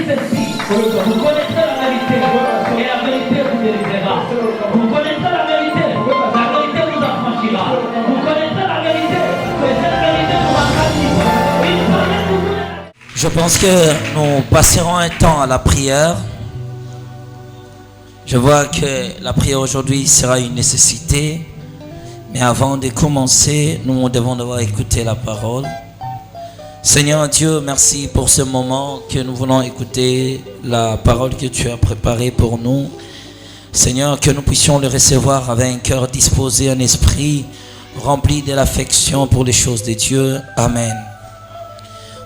ceci, vous connaîtrez la vérité, et la vérité vous délivrera. Vous connaîtrez la vérité vous affranchira. Vous connaîtrez la vérité, et cette vérité vous rendra libre. Je pense que nous passerons un temps à la prière. Je vois que la prière aujourd'hui sera une nécessité. Mais avant de commencer, nous devons devoir écouter la parole. Seigneur Dieu, merci pour ce moment que nous voulons écouter la parole que tu as préparée pour nous. Seigneur, que nous puissions le recevoir avec un cœur disposé, un esprit rempli de l'affection pour les choses de Dieu. Amen.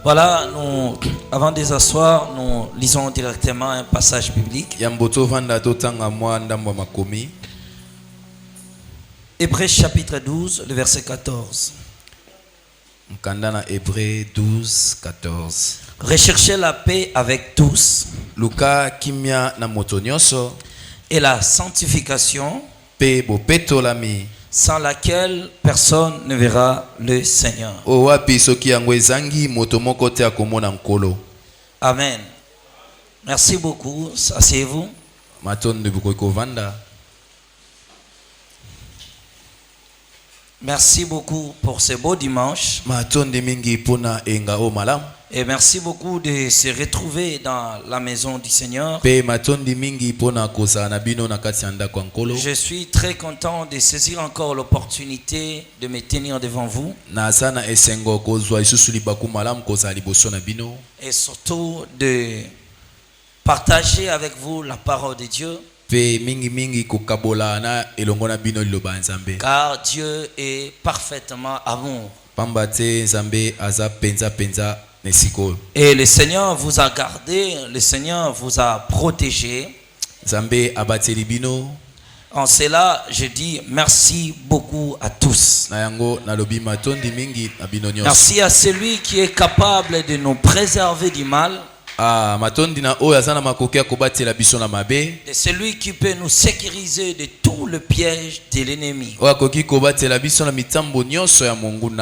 Voilà, nous, avant de nous asseoir, nous lisons directement un passage biblique. Hébreux chapitre 12, le verset 14. Hébreux 12, 14. Recherchez la paix avec tous Luka kimia na moto nyonso et la sanctification, pe bopeto lami sans laquelle personne ne verra le Seigneur. o wapi soki yango ezangi moto moko te akomona nkolo. Amen. Merci beaucoup. Asseyez-vous. Matondo bukoki kovanda. Merci beaucoup pour ce beau dimanche. Matondo mingi pona enga o malam. Et merci beaucoup de se retrouver dans la maison du Seigneur. Pe matondo mingi pona kosa na bino na kati ya ndako nkolo. Je suis très content de saisir encore l'opportunité de me tenir devant vous. Na sana esengo kozwa isusu libaku malam koza liboso na bino. Et surtout de partager avec vous la parole de Dieu. Pe mingi kokabola na elongo na bino liloba nzambe. Car Dieu est parfaitement amour. Pamba te nzambe aza penza Et le Seigneur vous a gardé, le Seigneur vous a protégé. Nzambe abateli bino. En cela, je dis merci beaucoup à tous. Merci à celui qui est capable de nous préserver du mal. De celui qui peut nous sécuriser de tout le piège de l'ennemi.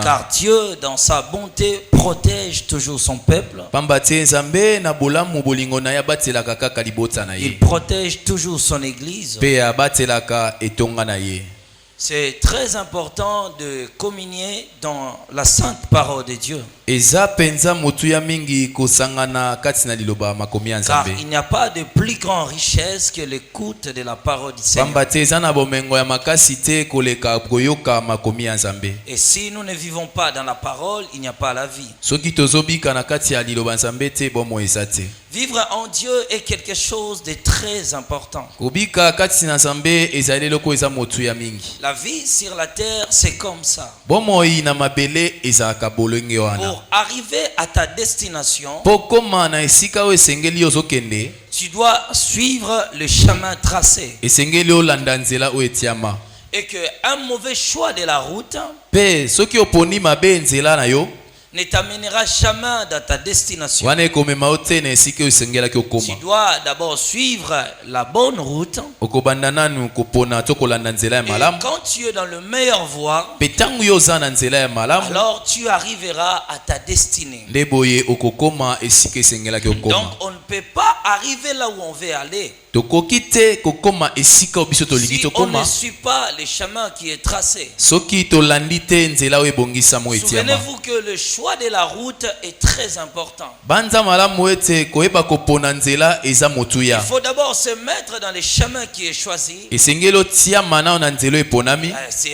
Car Dieu, dans sa bonté, protège toujours son peuple. Il protège toujours son église. C'est très important de communier dans la sainte parole de Dieu. Car il n'y a pas de plus grande richesse que l'écoute de la parole du Seigneur. Et si nous ne vivons pas dans la parole, il n'y a pas la vie. Vivre en Dieu est quelque chose de très important. La vie sur la terre, c'est comme ça. Pour arriver à ta destination, tu dois suivre le chemin tracé. Et qu'un mauvais choix de la route ne t'amènera jamais dans ta destination. Tu dois d'abord suivre la bonne route. Et quand tu es dans le meilleur voie, alors tu arriveras à ta destinée. Donc on ne peut pas arriver là où on veut aller si on ne suit pas le chemin qui est tracé. Souvenez-vous que le choix de la route est très important. Il faut d'abord se mettre dans le chemin qui est choisi. C'est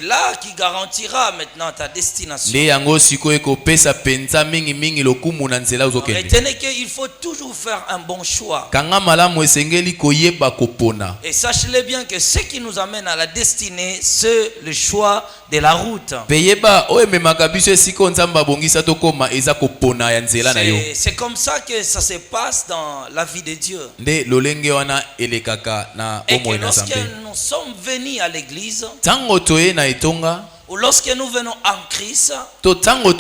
là qui garantira maintenant ta destination. Retenez qu'il faut toujours faire un bon choix. Et sachez-le bien que ce qui nous amène à la destinée, c'est le choix de la route. C'est comme ça que ça se passe dans la vie de Dieu. Et que lorsque nous sommes venus à l'église, ou lorsque nous venons en Christ, nous devons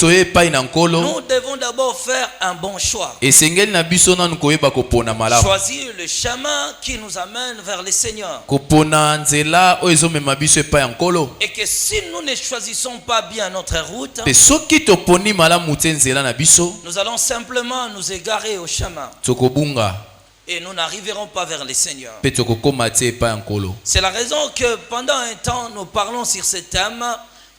d'abord faire un bon choix. Choisir le chemin qui nous amène vers le Seigneur. Et que si nous ne choisissons pas bien notre route, nous allons simplement nous égarer au chemin. et nous n'arriverons pas vers le Seigneur. Pe tokokoma te epai ya nkolo. C'est la raison que pendant un temps, nous parlons sur ce thème.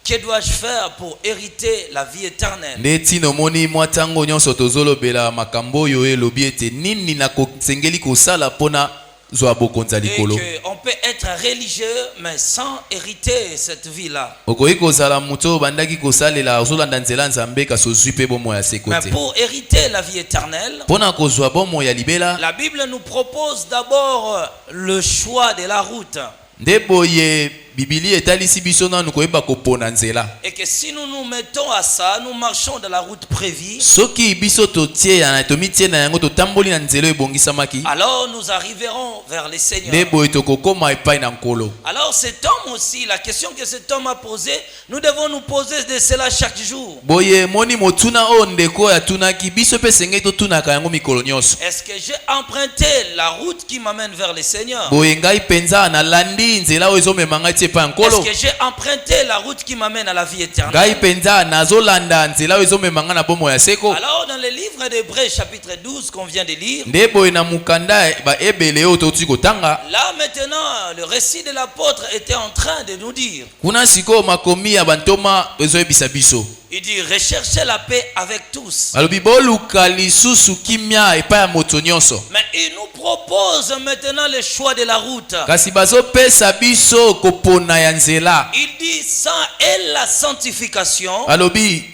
Que dois-je faire pour hériter la vie éternelle? Nde tina omoni mwa ntango nyonso tozolobela makambo oyo elobi ete nini nakosengeli kosala mpona zwa bokonzi ya Et likolo. qu'on peut être religieux mais sans hériter cette vie-là. Okoki kozala moto oyo bandaki kosalela ozolanda nzela nzambe kasi ozwi mpe bomoi ya seko Mais te. pour hériter la vie éternelle, Mpona kozwa bomoi ya libela, la Bible nous propose d'abord le choix de la route. nde boye Bibili etalisi biso nanu koyeba kopona nzela. Et que si nous nous mettons à ça, nous marchons dans la route prévue, Soki biso totie ya tomitie na yango totamboli na nzela oyo ebongisamaki, alors nous arriverons vers les seigneurs. nde boye tokokoma epai na nkolo. Alors cet homme aussi, la question que cet homme a posée, nous devons nous poser de cela chaque jour. Boye moni motuna oyo ndeko ya tunaki biso pe sengeli totunaka yango mikolo nyonso. Est-ce que j'ai emprunté la route qui m'amène vers les seigneurs? Boye ngai penza nalandi nzela oyo ezomemanga ti epai ya nkolo. Est-ce que j'ai emprunté la route qui m'amène à la vie éternelle? Ngai penza nazolanda nzela oyo ezomemanga na bomoi ya seko. Alors dans le livre d'Hébreux chapitre 12 qu'on vient de lire, Nde boye na mukanda ba ebele oyo toti kotanga. là maintenant le récit de l'apôtre était en train de nous dire, Kuna siko makomi ya bantoma ezoyebisa biso. il dit recherchez la paix avec tous. Balobi boluka lisusu kimia epai ya moto nyonso. Mais il nous propose maintenant le choix de la route. Kasi bazopesa biso kopona ya nzela. Il dit sans elle la sanctification, Balobi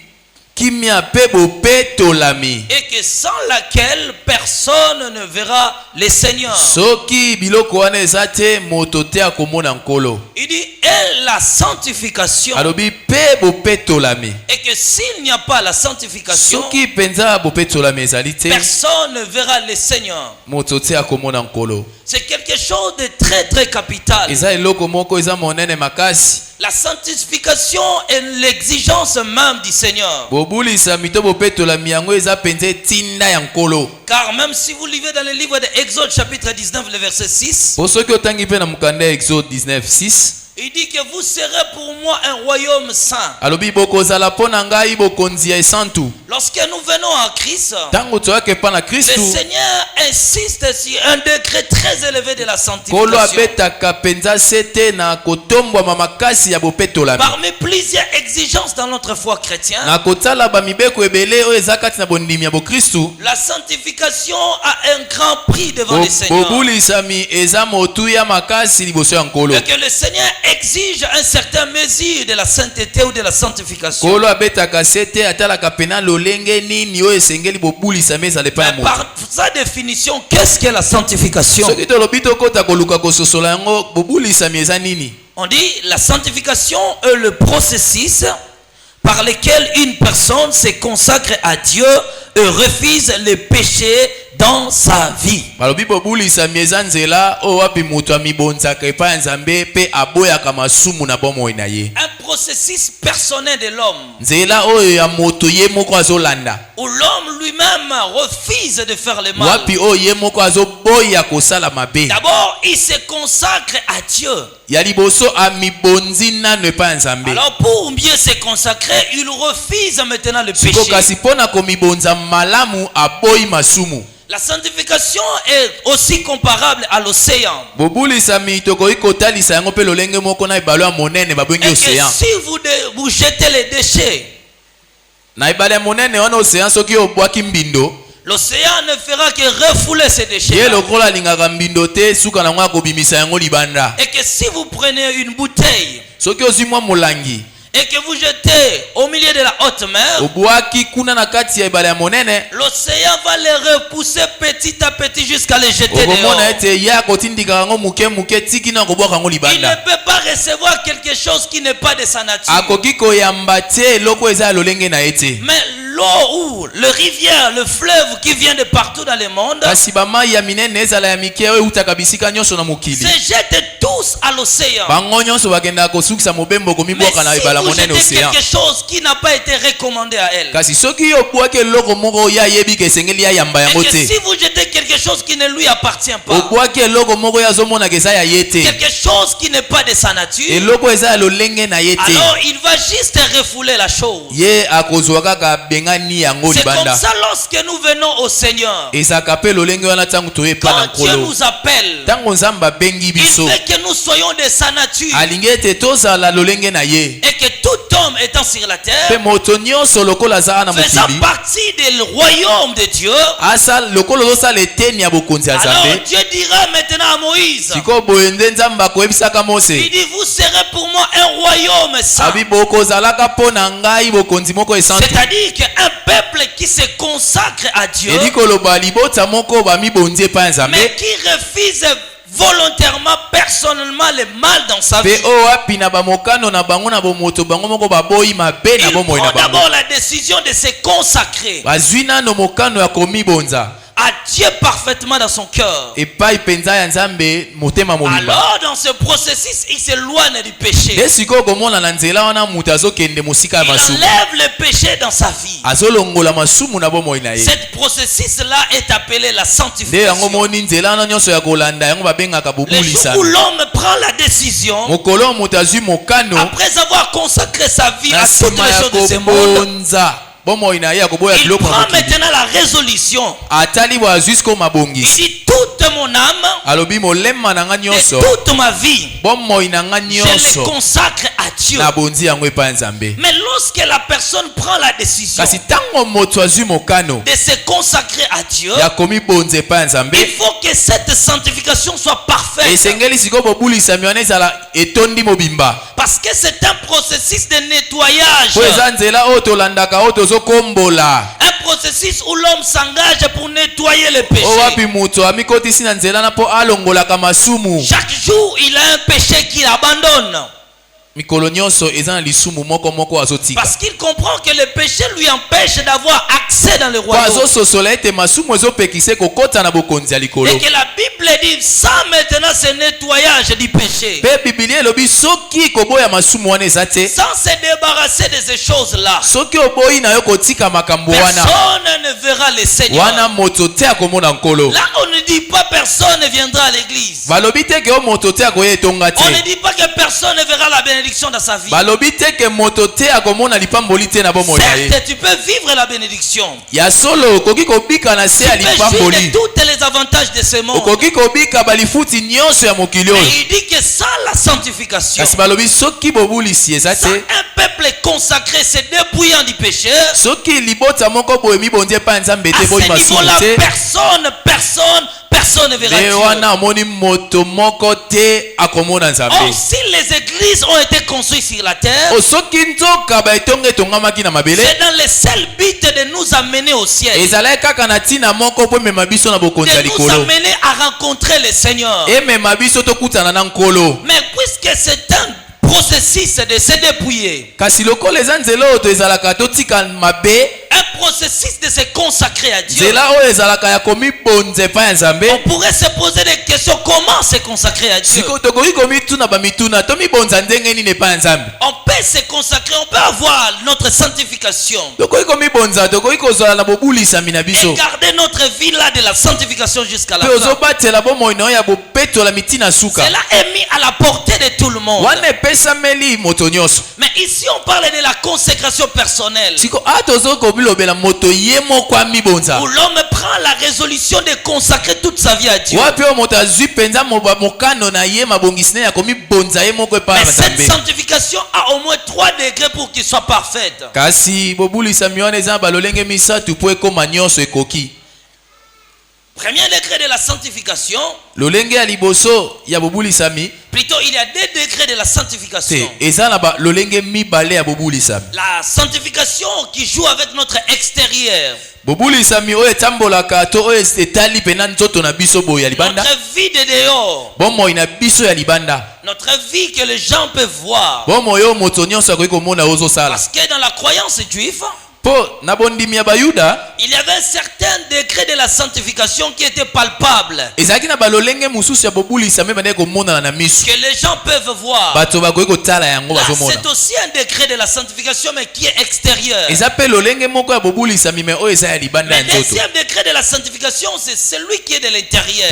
kimia pe bopetolami. et que sans laquelle personne ne verra le Seigneur. Soki biloko wana eza te moto te akomona nkolo. Il dit elle la sanctification, Alobi pe bopetolami. et que s'il n'y a pas la sanctification, Soki penza bopetolami ezali te personne ne verra le Seigneur. moto te akomona nkolo. C'est quelque chose de très très capital. Eza eloko moko eza monene makasi. La sanctification est l'exigence même du Seigneur. Bobulisa mito bopetolami yango eza penza tinda ya nkolo. Car même si vous lisez dans le livre d'Exode chapitre 19, le verset 6, Po soki otangi pe na mukanda ya Exode 19:6, il dit que vous serez pour moi un royaume saint. alobi bokozala mpona ngai bokonzi ya esantu. Lorsque nous venons à Christ, Ntango toyaki epai na le Kristu, Seigneur insiste sur un degré très élevé de la nkolo sanctification. abetaka penza sete na kotombwama makasi ya bopetolami. Parmi plusieurs exigences dans notre foi chrétienne, Na kotala bamibeko ebele oyo eza kati na bondimi ya bokristu, la sanctification a un grand prix devant le Seigneur. bobulisami eza motuya makasi liboso ya nkolo. Et que le Seigneur exige un certain mesure de la sainteté ou de la sanctification. Nkolo abetaka sete atalaka pena lolenge nini oyo esengeli bobulisami ezala epai ya Mais moto. par sa définition, qu'est-ce que la sanctification? Soki tolobi tokota koluka kososola yango bobulisami eza nini? On dit la sanctification est le processus par lequel une personne se consacre à Dieu et refuse les péchés dans sa vie. Balobi bobulisami eza nzela oyo wapi moto amibonzaka epai ya nzambe pe aboyaka masumu na bomoi na ye. Un processus personnel de l'homme Nzela oyo ya moto ye moko azolanda. où l'homme lui-même refuse de faire le mal. Wapi oyo ye moko azoboya kosala mabe. D'abord, il se consacre à Dieu. Ya liboso amibonzi nano epai ya nzambe. Alors pour mieux se consacrer, il refuse maintenant le Siko péché. kasi mpona komibonza malamu aboyi masumu. La sanctification est aussi comparable à l'océan. Bobulisami tokoki kotalisa yango mpe lolenge moko na ebale ya monene babwengi Et que océan. si vous jetez les déchets, Na ebale ya monene wana océan soki obwaki mbindo, l'océan ne fera que refouler ces ye déchets. lokola alingaka mbindo te suka nango akobimisa yango libanda. Et que si vous prenez une bouteille Soki ozwi mwa molangi, et que vous jetez au milieu de la haute mer, obwaki kuna na kati ya ebale ya monene, l'océan va les repousser petit à petit jusqu'à les jeter dehors. okomona ete ye akotindika yango muke muke tiki na kobwaka yango Il ne libanda. peut pas recevoir quelque chose qui n'est pas de sa nature. Akoki koyamba te eloko eza ya lolenge na ye te. Mais l'eau ou le rivière, le fleuve qui vient de partout dans le monde, Kasi bamai ya minene ezala ya mike oyo eutaka bisika nyonso na mokili. se jette tout pousse à l'océan. bango nyonso bakenda kosukisa mobembo Mais komibwaka na si ebala vous monene jetez océan. quelque chose qui n'a pas été recommandé à elle, Kasi soki yo bwaki eloko moko ya yebi ke sengeli ya yamba et yango que te. si vous jetez quelque chose qui ne lui appartient pas, Obwaki eloko moko ya zomona ke eza ya ye te. quelque chose qui n'est pas de sa nature, Eloko eza ya lolenge na ye te. alors il va juste refouler la chose. Ye akozwa kaka bengani yango C'est comme libanda. ça lorsque nous venons au Seigneur. Ezaka pe lolenge wana tango toye pa na Quand Dieu nkolo. nous appelle, Tango nzambe abengi il biso. veut que nous soyons de sa nature Alingi ete tozala lolenge na ye. et que tout homme étant sur la Pe terre, moto nyonso lokola azala na faisant mokili. partie du royaume de Dieu, Asa lokolo ozosala eteni ya bokonzi ya alors Nzambe. Dieu dira maintenant à Moïse, Siko boye nde nzambe akoyebisaka Mose. il dit, vous serez pour moi un royaume saint. Abi bokozalaka mpo na ngai bokonzi moko esantu. C'est-à-dire qu'un peuple qui se consacre à Dieu, Edi koloba libota moko bamibonzi epai ya Nzambe. mais qui refuse volontairement, personnellement, le mal dans sa vie. Pe oyo apina bamokano na bango na bomoto bango moko baboyi mabe na Il bomoi na prend bango. d'abord la décision de se consacrer Bazwi nano mokano ya komibonza à Dieu parfaitement dans son cœur. epai penza ya Nzambe motema mobimba. Alors dans ce processus, il s'éloigne du péché. Nde sikoyo komona na nzela wana mutu azokende mosika ya Il masumu. enlève le péché dans sa vie. Azolongola masumu na bomoi na ye. Ce processus-là est appelé la Nde yango sanctification. moni nzela wana nyonso ya kolanda yango babengaka Le jour où bobulisami. l'homme prend la décision, Mokolo moto azwi mokano après avoir consacré sa vie na à toutes nsima les ya choses de ce monde, kobonza bomoi na ye ya koboya il biloko na prend mokili. maintenant la résolution. Atali bo azwi siko Il mabongisi. dit, toute mon âme Alobi molema na nga et nyonso toute ma vie, bomoi na nga je nyonso le consacre à Dieu. na bonzi yango epai ya Nzambe. Mais lorsque la personne prend la décision Kasi tango moto azwi mokano de se consacrer à Dieu, ya komibonza epai ya Nzambe, il faut que cette sanctification soit parfaite. esengeli sikoyo bobulisami wana ezala etondi mobimba. Parce que c'est un processus de nettoyage. Po eza nzela oyo tolandaka oyo tozokombola. Un processus où l'homme s'engage pour nettoyer le péché. Oyo wapi moto amikotisi na nzela na po alongolaka masumu. Chaque jour, il a un péché qu'il abandonne. Mikolo nyonso eza na lisumu moko moko azotika. Parce qu'il comprend que le péché lui empêche d'avoir accès dans le Po royaume. azososola ete masumu ezopekisa kokota na bokonzi ya likolo. Et que la Bible dit, sans maintenant ce nettoyage du péché, Pe Biblia elobi soki koboya masumu wana eza te, sans se débarrasser de ces choses-là, soki oboyi na yo kotika makambo wana, personne ne verra le Seigneur. wana moto te akomona nkolo. Là, on ne dit pas personne ne viendra à l'église. Balobi te ke o moto te akoya etonga On ne te. dit pas que personne ne verra la bénédiction dans sa vie. Balobi te ke moto te akomona lipamboli te na bomoi na ye. Certes, tu peux vivre la bénédiction. Ya solo okoki kobika na se Tu ya peux jouir de lipamboli. tous les avantages de ce monde. Okoki kobika balifuti nyonso ya mokili Mais oyo. il dit que sans la sanctification, Kasi balobi soki bobulisi eza sans te, un peuple consacré se dépouillant du péché, soki libota moko boye mibonzi epai ya Nzambe à te boyi ce masumu niveau-là, te, personne ne verra nde Dieu. wana omoni moto moko te akomona Or, Nzambe. si les églises ont été construites sur la terre, O soki nzoka baetonga etongamaki na mabele, c'est dans le seul but de nous amener au ciel, ezalaki kaka na ntina moko po emema biso na bokonzi ya de nous likolo, amener à rencontrer le Seigneur. emema biso tokutana na nkolo. Mais puisque c'est un processus de se dépouiller, Kasi lokola eza nzela oyo ezalaka totika mabe, un processus de se consacrer à Dieu, nzela oyo ezalaka ya komibonza epai ya Nzambe, on pourrait se poser des questions. Comment se consacrer à Dieu? sikoyo tokoki komituna bamituna tomibonza ndenge nini epai ya Nzambe. On peut se consacrer, on peut avoir notre sanctification Tokoki komibonza, tokoki kozala na bobulisami na biso, et garder notre vie là de la sanctification jusqu'à la mpe fin. ozobatela bomoi na oyo ya bopetola mitina suka, Cela est mis à la portée de tout le monde. wana epesameli moto nyonso. Mais ici on parle de la consécration personnelle, Siko a tozoki kobilobela moto ye moko amibonza, où l'homme prend la résolution de consacrer toute sa vie à Dieu. wapi oyo moto azwi mpenza mokano na ye mabongisi ne ya komibonza ye moko epai Mais ya cette Nzambe. sanctification a au moins 3 degrés pour qu'il soit parfaite. Kasi bobulisami wana eza na balolenge misatu po ekoma nyonso ekoki. Premier degré de la sanctification, Lolenge ya liboso ya bobulisami plutôt il y a 2 degrés de la te sanctification. eza na balolenge mibale ya bobulisami. La sanctification qui joue avec notre extérieur, Bobulisami oyo etambolaka to oyo etali pena nzoto na biso boye ya libanda, notre vie de dehors, bomoi na biso ya libanda, notre vie que les gens peuvent voir. bomoi oyo moto nyonso akoki komona ozosala. Parce que dans la croyance juive, il y avait un certain degré de la sanctification qui était palpable, que les gens peuvent voir. Là, c'est aussi un degré de la sanctification, mais qui est extérieur. Le deuxième degré de la sanctification, c'est celui qui est de l'intérieur.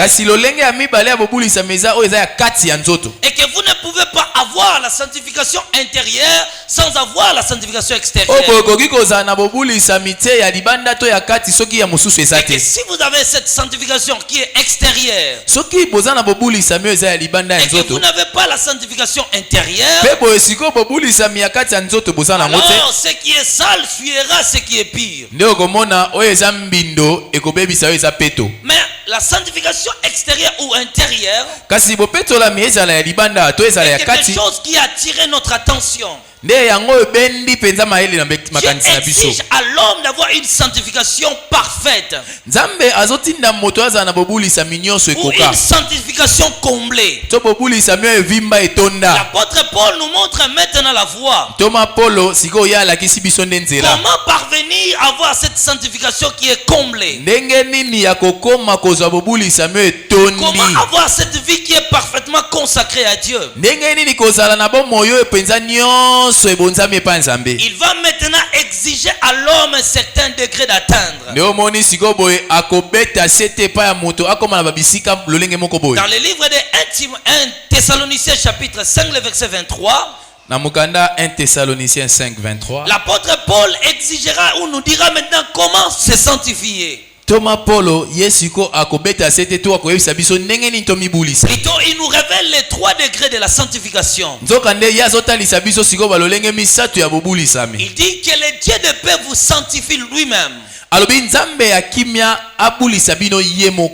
Et que vous ne pouvez pas avoir la sanctification intérieure sans avoir la sanctification extérieure. Et que si vous avez cette sanctification qui est extérieure, et que vous n'avez pas la sanctification intérieure, alors ce qui est sale fuira ce qui est pire. Mais la sanctification extérieure ou intérieure, c'est quelque chose qui a attiré notre attention. Dieu exige à l'homme d'avoir une sanctification parfaite ou une sanctification comblée. L'apôtre Paul nous montre maintenant la voie. Comment parvenir à avoir cette sanctification qui est comblée? Comment avoir cette vie qui est parfaitement consacrée à Dieu? Il va maintenant exiger à l'homme un certain degré d'atteindre. Dans le livre de 1 Thessaloniciens chapitre 5, le verset 23, 1 Thessaloniciens 5, 23, l'apôtre Paul exigera ou nous dira maintenant comment se sanctifier. Plutôt, il nous révèle les 3 degrés de la sanctification. Il dit que le Dieu de paix vous sanctifie lui-même.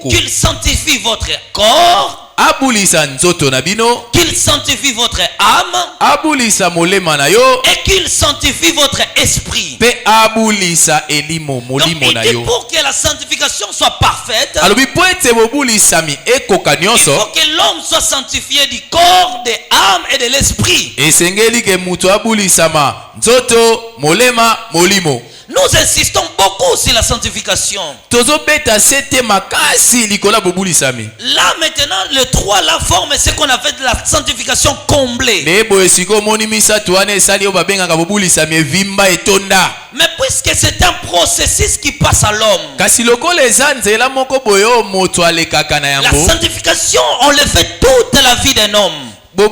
Qu'il sanctifie votre corps, qu'il sanctifie votre âme, et qu'il sanctifie votre esprit. Donc, il dit pour que la sanctification soit parfaite, il faut que l'homme soit sanctifié du corps, de l'âme et de l'esprit. Nous insistons beaucoup sur la sanctification. Là maintenant, le 3 la forme ce qu'on appelle la sanctification comblée. Mais puisque c'est un processus qui passe à l'homme, la sanctification, on le fait toute la vie d'un homme. Un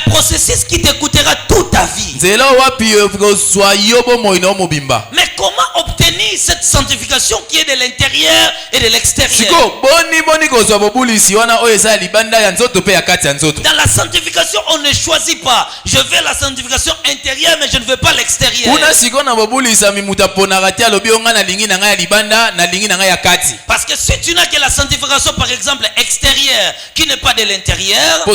processus qui te coûtera toute ta vie. Mais comment obtenir cette sanctification qui est de l'intérieur et de l'extérieur? Dans la sanctification, on ne choisit pas. Je veux la sanctification intérieure, mais je ne veux pas l'extérieur. Parce que si tu n'as que la sanctification, par exemple, extérieure, qui n'est pas de l'intérieur,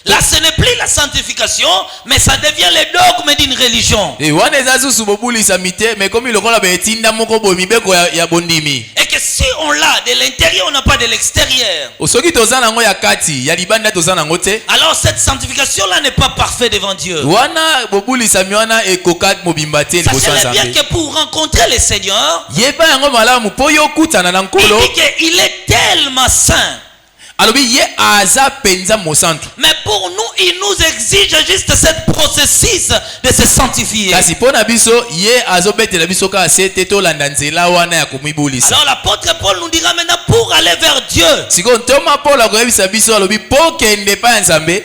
là ce n'est plus la sanctification, mais ça devient le dogme d'une religion. Et que si on l'a de l'intérieur, on n'a pas de l'extérieur, alors cette sanctification là n'est pas parfaite devant Dieu. Sachez bien que pour rencontrer le Seigneur, il dit qu'il est tellement saint. Mais pour nous, il nous exige juste cette processus de se sanctifier. Alors l'apôtre Paul nous dira maintenant pour aller vers Dieu,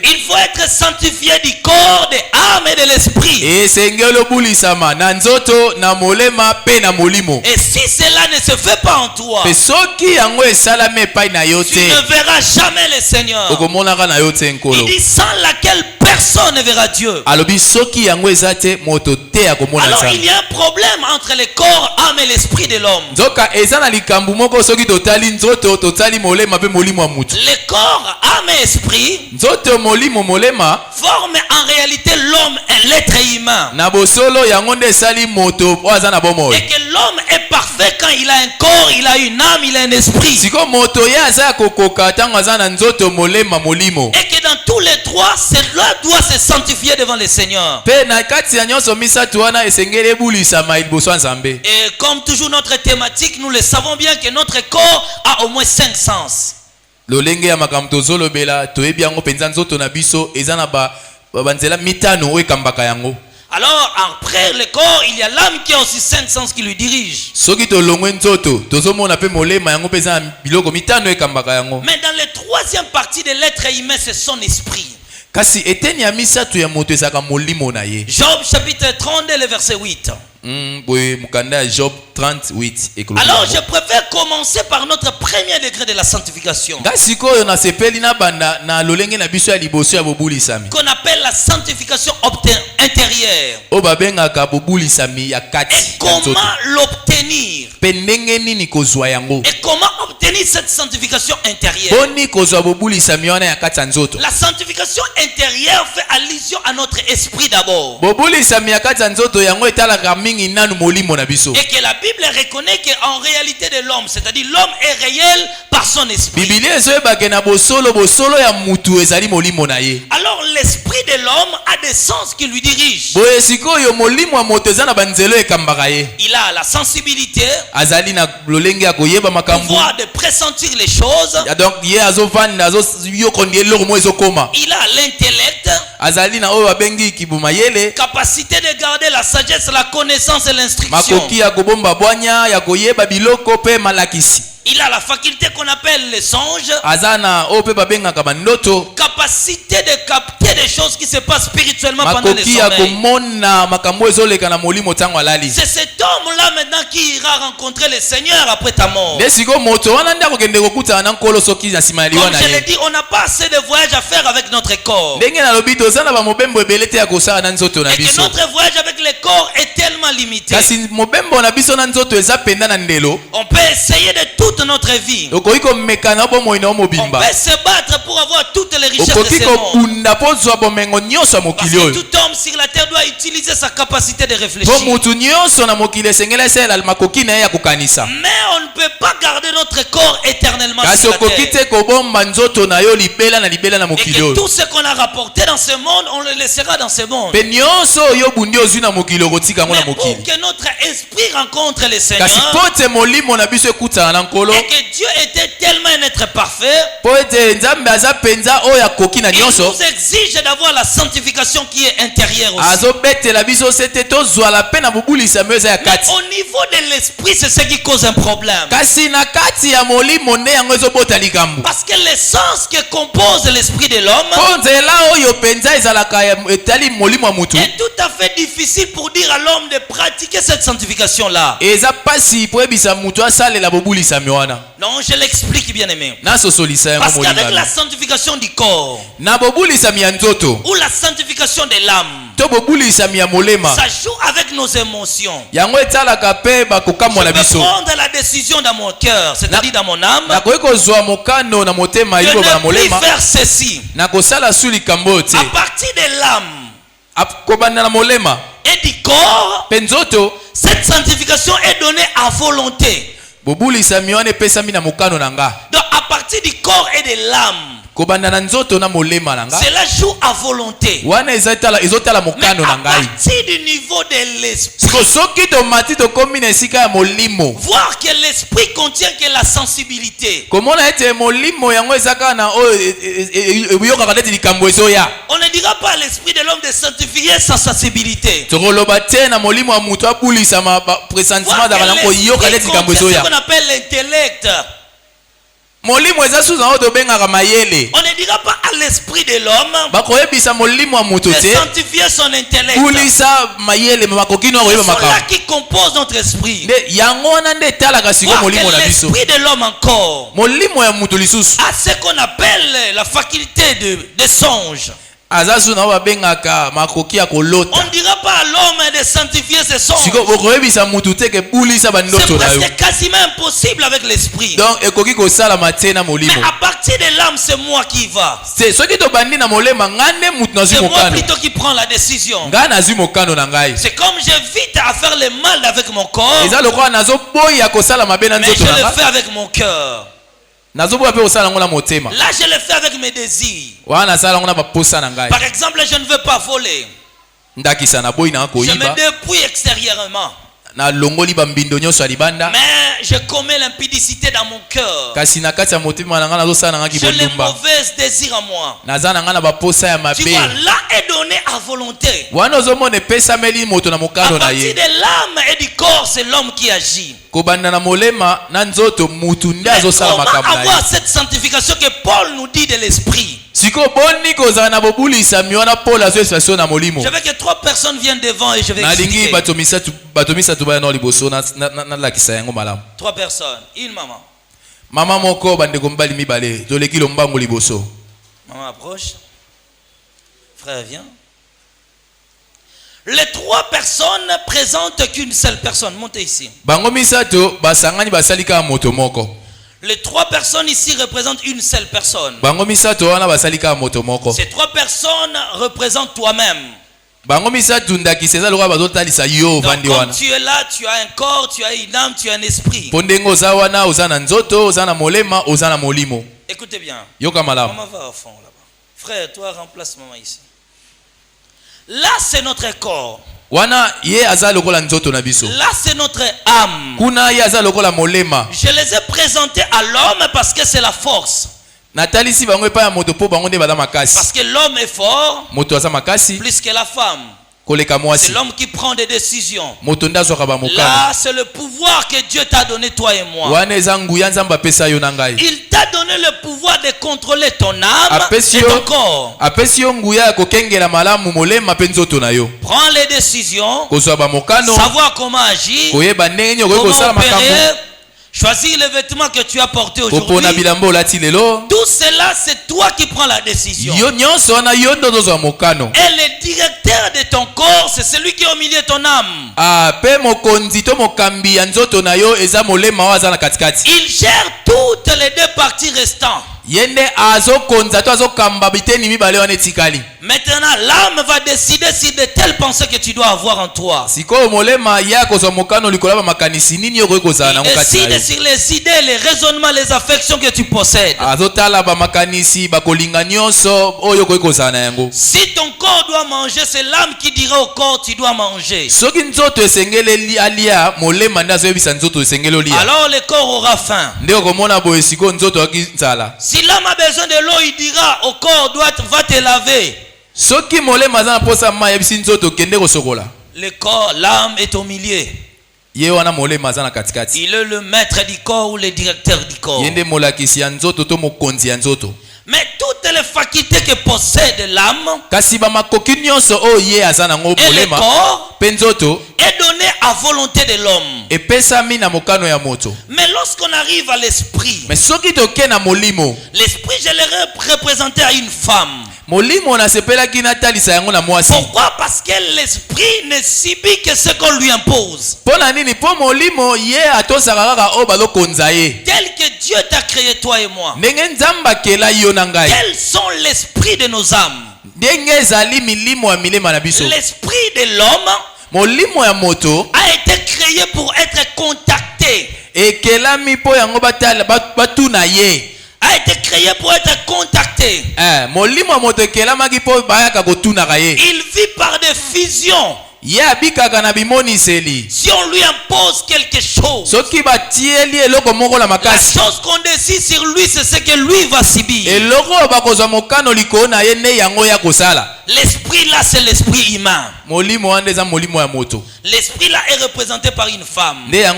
il faut être sanctifié du corps, de l'âme et de l'esprit. Et si cela ne se fait pas en toi, tu ne verras jamais le Seigneur. Il dit sans laquelle personne ne verra Dieu. Alors il y a un problème entre le corps, âme et l'esprit de l'homme. Le corps, âme et esprit forment en réalité l'homme et l'être humain. Et que l'homme est parfait quand il a un corps, il a une âme, il a un esprit. Et que dans tous tous les trois, cela doit se sanctifier devant le Seigneur. Pe na kati ya nyonso misatu wana esengeli ebulisama liboso ya Nzambe. Et comme toujours notre thématique, nous le savons bien que notre corps a au moins 5 sens. Lolenge ya makambo tozolobela toyebi yango penza nzoto na biso eza na banzela mitano oyo ekambaka yango. Alors après le corps, il y a l'âme qui a aussi 5 sens qui lui dirige. Soki tolongwe nzoto tozomona pe molema yango peza biloko mitano ekambaka yango. Mais dans la troisième partie de l'être humain, c'est son esprit. Kasi eteni ya misatu ya moto ezaka molimo na ye. Job chapitre 32, le verset 8. Boye mukanda ya Job 38 ekoloba. Alors je préfère commencer par notre premier degré de la sanctification. Nga sikoyo na sepeli na banda na lolenge na biso ya liboso ya bobulisami. Qu'on appelle la sanctification intérieure. O babengaka bobulisami ya kati. Et comment l'obtenir? Pe ndenge nini kozwa yango? Et comment obtenir cette sanctification intérieure? Boni kozwa bobulisami wana ya kati ya nzoto. La sanctification intérieure fait allusion à notre esprit d'abord. Bobulisami ya kati ya nzoto yango etalaka mingi nanu molimo na biso. Et que la Bible reconnaît qu'en réalité de l'homme, c'est-à-dire l'homme est réel par son esprit. Biblia ezoyebake na bosolo ya mutu ezali molimo na ye. Alors l'esprit de l'homme a des sens qui lui dirigent. Boye sikoyo molimo ya moto eza na banzelo ekambaka ye. Il a la sensibilité, Azali na lolenge ya koyeba makambo. pouvoir de pressentir les choses. Ya donc ye azovanda azoyokondi eloko mo ezokoma. Il a l'intellect, Azali na oyo babengi kibumayele. capacité de garder la sagesse, la connaissance et l'instruction. Makoki ya kobomba bwanya ya koyeba biloko pe malakisi. Il a la faculté qu'on appelle les songes. Azana oyo pe babengaka bandoto. Capacité de capter des choses qui se passent spirituellement pendant le Makoki ya sommeil. komona makambo ezoleka na molimo tango alali. C'est cet homme-là maintenant qui ira rencontrer le Seigneur après ta mort. Desiko moto wana nda kokende kokutana na nkolo soki na sima ya liwa Comme na je l'ai ye. dit, on n'a pas assez de voyages à faire avec notre corps. Ndenge na lobi toza na bamobembo ebele te ya kosala na nzoto na Et que biso. notre voyage avec le corps est tellement limité. Kasi mobembo na biso na nzoto eza penda na ndelo. On peut essayer de toute notre vie. Okoki komeka na bomoi na On mobimba. peut se battre pour avoir toutes les richesses de Okoki ce monde. kobunda po zwa bomengo nyonso ya Parce mokili que oyo. tout homme sur la terre doit utiliser sa capacité de Po réfléchir. mutu nyonso na mokili esengeli esala makoki na ye ya kokanisa. Mais on ne peut pas garder notre corps éternellement Kasi sur la okoki terre. te kobomba nzoto na yo libela na Et mokili que oyo. tout ce qu'on a rapporté dans ce monde, on le laissera dans ce monde. Pe nyonso oyo bundi ozwi na mokili okotika yango na Mais pour mokili. que notre esprit rencontre le Seigneur, Kasi po ete molimo na biso ekutana na nkolo. et que Dieu était tellement un être parfait, Po ete nzambe aza penza oyo akoki na il nyonso. nous exige d'avoir la sanctification qui est intérieure aussi. Azobetela biso sete tozwala pe na bobulisami oyo eza ya Mais kati. au niveau de l'esprit, c'est ce qui cause un problème. Kasi na kati ya molimo nde yango ezobota likambo. Parce que l'essence que compose l'esprit de l'homme Po nzela oyo penza ezalaka etali molimo ya mutu. est tout à fait difficile pour dire à l'homme de pratiquer cette sanctification-là. Eza pasi po ebisa mutu asalela bobulisami wana. Non, je l'explique bien aimé. Nasosolisa yango Parce qu'avec la molingami. sanctification du corps Na bobulisami ya nzoto ou la sanctification de l'âme, to bobulisami ya molema ça joue avec nos émotions. yango etalaka pe bakokamwa na Je peux biso. prendre la décision dans mon cœur, c'est-à-dire dans mon âme, Nakoki kozwa mokano na motema de liboba na ne plus molema. faire ceci. Nakosala su likambo oyo te. À partir de l'âme Kobanda na molema et du corps, pe nzoto cette sanctification est donnée à volonté. bobulisami wana epesami na mokano na nga. Donc à partir du corps et de l'âme, Kobanda na nzoto na molema na nga. cela joue à volonté. Wana ezotala Mais mokano à na ngai. partir du niveau de l'esprit, Siko soki tomati tokomi na esika ya molimo. voir que l'esprit contient que la sensibilité. Komona ete molimo yango ezaka na oyo ebuyokaka neti likambo ezoya. On ne dira pas à l'esprit de l'homme de sanctifier sa sensibilité. Tokoloba te na molimo ya mutu abulisama presentiment Voir que zaka na koyoka neti l'esprit likambo contient ce ezoya. qu'on appelle l'intellect. Molimo eza suza oyo tobengaka mayele. On ne dira pas à l'esprit de l'homme Bakoyebisa molimo ya mutu de te. sanctifier son intellect. Bulisa mayele makoki no Ce koyeba sont là makambo. qui composent notre esprit. Nde yango wana nde etalaka siko Voir molimo que na biso. l'esprit de l'homme encore Molimo ya mutu lisusu a ce qu'on appelle la faculté de songe. aza susu na oyo babengaka makoki ya On kolota. ne dira pas à l'homme de sanctifier ses songes. Siko bokoyebisa mutu te ke bulisa C'est bandoto na yo. presque quasiment impossible avec l'esprit. Donc ekoki kosalama te na Mais molimo. à partir de l'âme, c'est moi qui va. Se soki tobandi na molema nga nde mutu nazwi C'est moi mokano. plutôt qui prends la décision. Nga nazwi mokano na ngai. C'est comme j'évite à faire le mal avec mon corps, Eza lokola nazoboya kosala mabe na mais je nzoto na le nga. fais avec mon cœur. Là, je le fais avec mes désirs. Par exemple, je ne veux pas voler. Je me dépouille extérieurement. Mais je commets l'impudicité dans mon cœur. J'ai les mauvais désirs en moi. Tu vois, là est donné à volonté. À partir de l'âme et du corps, c'est l'homme qui agit. Mais comment avoir cette sanctification que Paul nous dit de l'esprit? Je veux que 3 personnes viennent devant et je vais expliquer. 3 personnes. Une maman. Maman approche. Frère, viens. Les 3 personnes ne présentent qu'une seule personne. Montez ici. Les 3 personnes ici représentent une seule personne. Ces 3 personnes représentent toi-même. Donc, comme tu es là, tu as un corps, tu as une âme, tu as un esprit. Écoutez bien. Maman va au fond là-bas. Frère, toi remplace maman ici. Là, c'est notre corps. Là, c'est notre âme. Je les ai présentés à l'homme parce que c'est la force. Parce que l'homme est fort plus que la femme. C'est l'homme qui prend des décisions. Là, c'est le pouvoir que Dieu t'a donné, toi et moi. Il t'a donné le pouvoir de contrôler ton âme et ton corps. Prends les décisions, savoir comment agir, comment opérer. Choisis les vêtements que tu as portés aujourd'hui. Tout cela, c'est toi qui prends la décision. Et le directeur de ton corps, c'est celui qui est au milieu de ton âme. Il gère toutes les 2 parties restantes. Maintenant, l'âme va décider si de telles pensées que tu dois avoir en toi. Il décide sur les idées, les raisonnements, les affections que tu possèdes. Si ton corps doit manger, c'est l'âme qui dira au corps tu dois manger. Alors le corps aura faim. Si l'âme a besoin de l'eau, il dira au corps va te laver. Le corps, l'âme est au milieu. Il est le maître du corps ou le directeur du corps. Mais toutes les facultés que possède l'âme et le corps est donné à volonté de l'homme. Mais lorsqu'on arrive à l'esprit, l'esprit, je l'ai représenté à une femme. Pourquoi? Parce que l'esprit ne subit que ce qu'on lui impose. Tel que Dieu t'a créé toi et moi. Quels sont l'esprit de nos âmes? L'esprit de l'homme a été créé pour être contacté. A été créé pour être contacté. Il vit par des fusions. Si on lui impose quelque chose, la chose qu'on décide sur lui, c'est ce que lui va subir. L'esprit là, c'est l'esprit humain. L'esprit là est représenté par une femme. Tel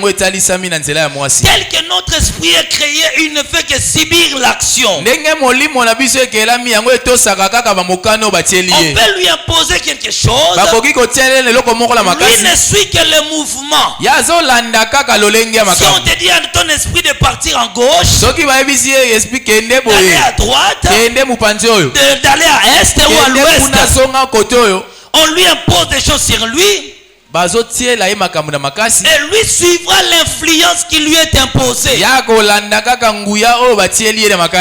que notre esprit est créé, il ne fait que subir l'action. On peut lui imposer quelque chose. Lui ne suit que le mouvement. Si on te dit à ton esprit de partir en gauche, d'aller à droite, d'aller à est ou à l'ouest, on lui impose des choses sur lui. Et lui suivra l'influence qui lui est imposée.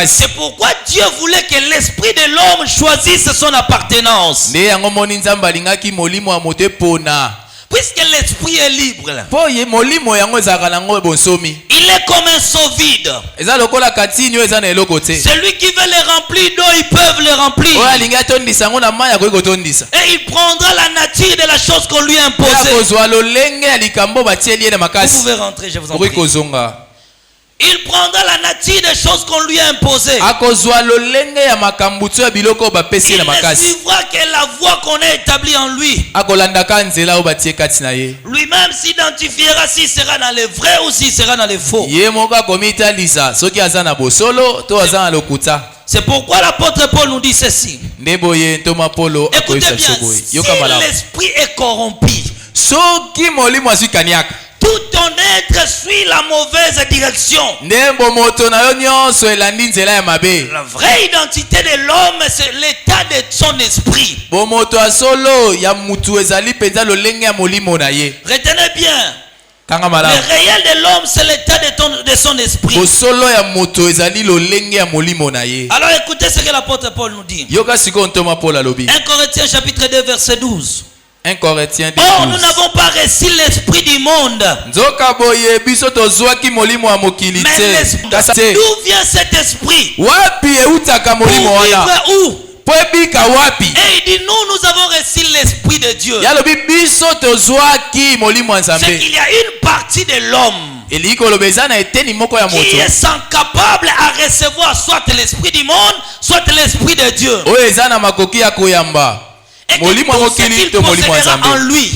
C'est pourquoi Dieu voulait que l'esprit de l'homme choisisse son appartenance. Puisque l'esprit est libre, il est comme un seau vide. eza lokola katinyo eza na eloko te. Celui qui veut les remplir d'eau, ils peuvent les remplir. oyo alingi atondisa yango na mai akoki kotondisa. Et il prendra la nature de la chose qu'on lui a imposée. akozwa lolenge ya likambo batieli ye na Vous makasi. pouvez rentrer, je vous en okoki prie. kozonga. Il prendra la nature des choses qu'on lui a imposées. akozwa lolenge ya makambutu ya biloko oyo bapesi ye Il na ne makasi. suivra que la voie qu'on a établie en lui. akolandaka nzela oyo batie kati na ye. Lui-même s'identifiera s'il sera dans les vrais ou s'il sera dans les faux. ye moko akomitalisa soki aza na bosolo to aza na lokuta. C'est pourquoi l'apôtre Paul nous dit ceci. nde boye ntoma polo Écoutez akoyebisa bien, biso boye. si yoka malamu. l'esprit est corrompu, soki molimo azwi kaniaka tout ton être suit la mauvaise direction. nde bomoto na yo nyonso elandi nzela ya mabe. La vraie identité de l'homme, c'est l'état de son esprit. bomoto ya solo ya mutu ezali mpenza lolenge ya molimo na ye. Retenez bien, kanga le malamu. réel de l'homme, c'est l'état de son esprit. bosolo ya moto ezali lolenge ya molimo na ye. Alors écoutez ce que l'apôtre Paul nous dit. yoka sikoyo ntoma polo alobi. 1 Corinthiens chapitre 2 verset 12. 1 Corinthiens Or, nous 12. n'avons pas reçu l'esprit du monde. nzoka boye biso tozwaki molimo ya mokili Mais te. l'esprit, Kasi te. d'où vient cet esprit? wapi eutaka Pour molimo wana vivre où? po ebika wapi. Et il dit, nous avons reçu l'esprit de Dieu. yalobi biso tozwaki molimo ya C'est nzambe. qu'il y a une partie de l'homme elingi koloba eza na eteni moko ya qui moto est incapable à recevoir soit l'esprit du monde, soit l'esprit de Dieu. oyo eza na makoki ya koyamba Et que molimo ya tout ce mokili qu'il to molimo ya possédera en nzambe. lui,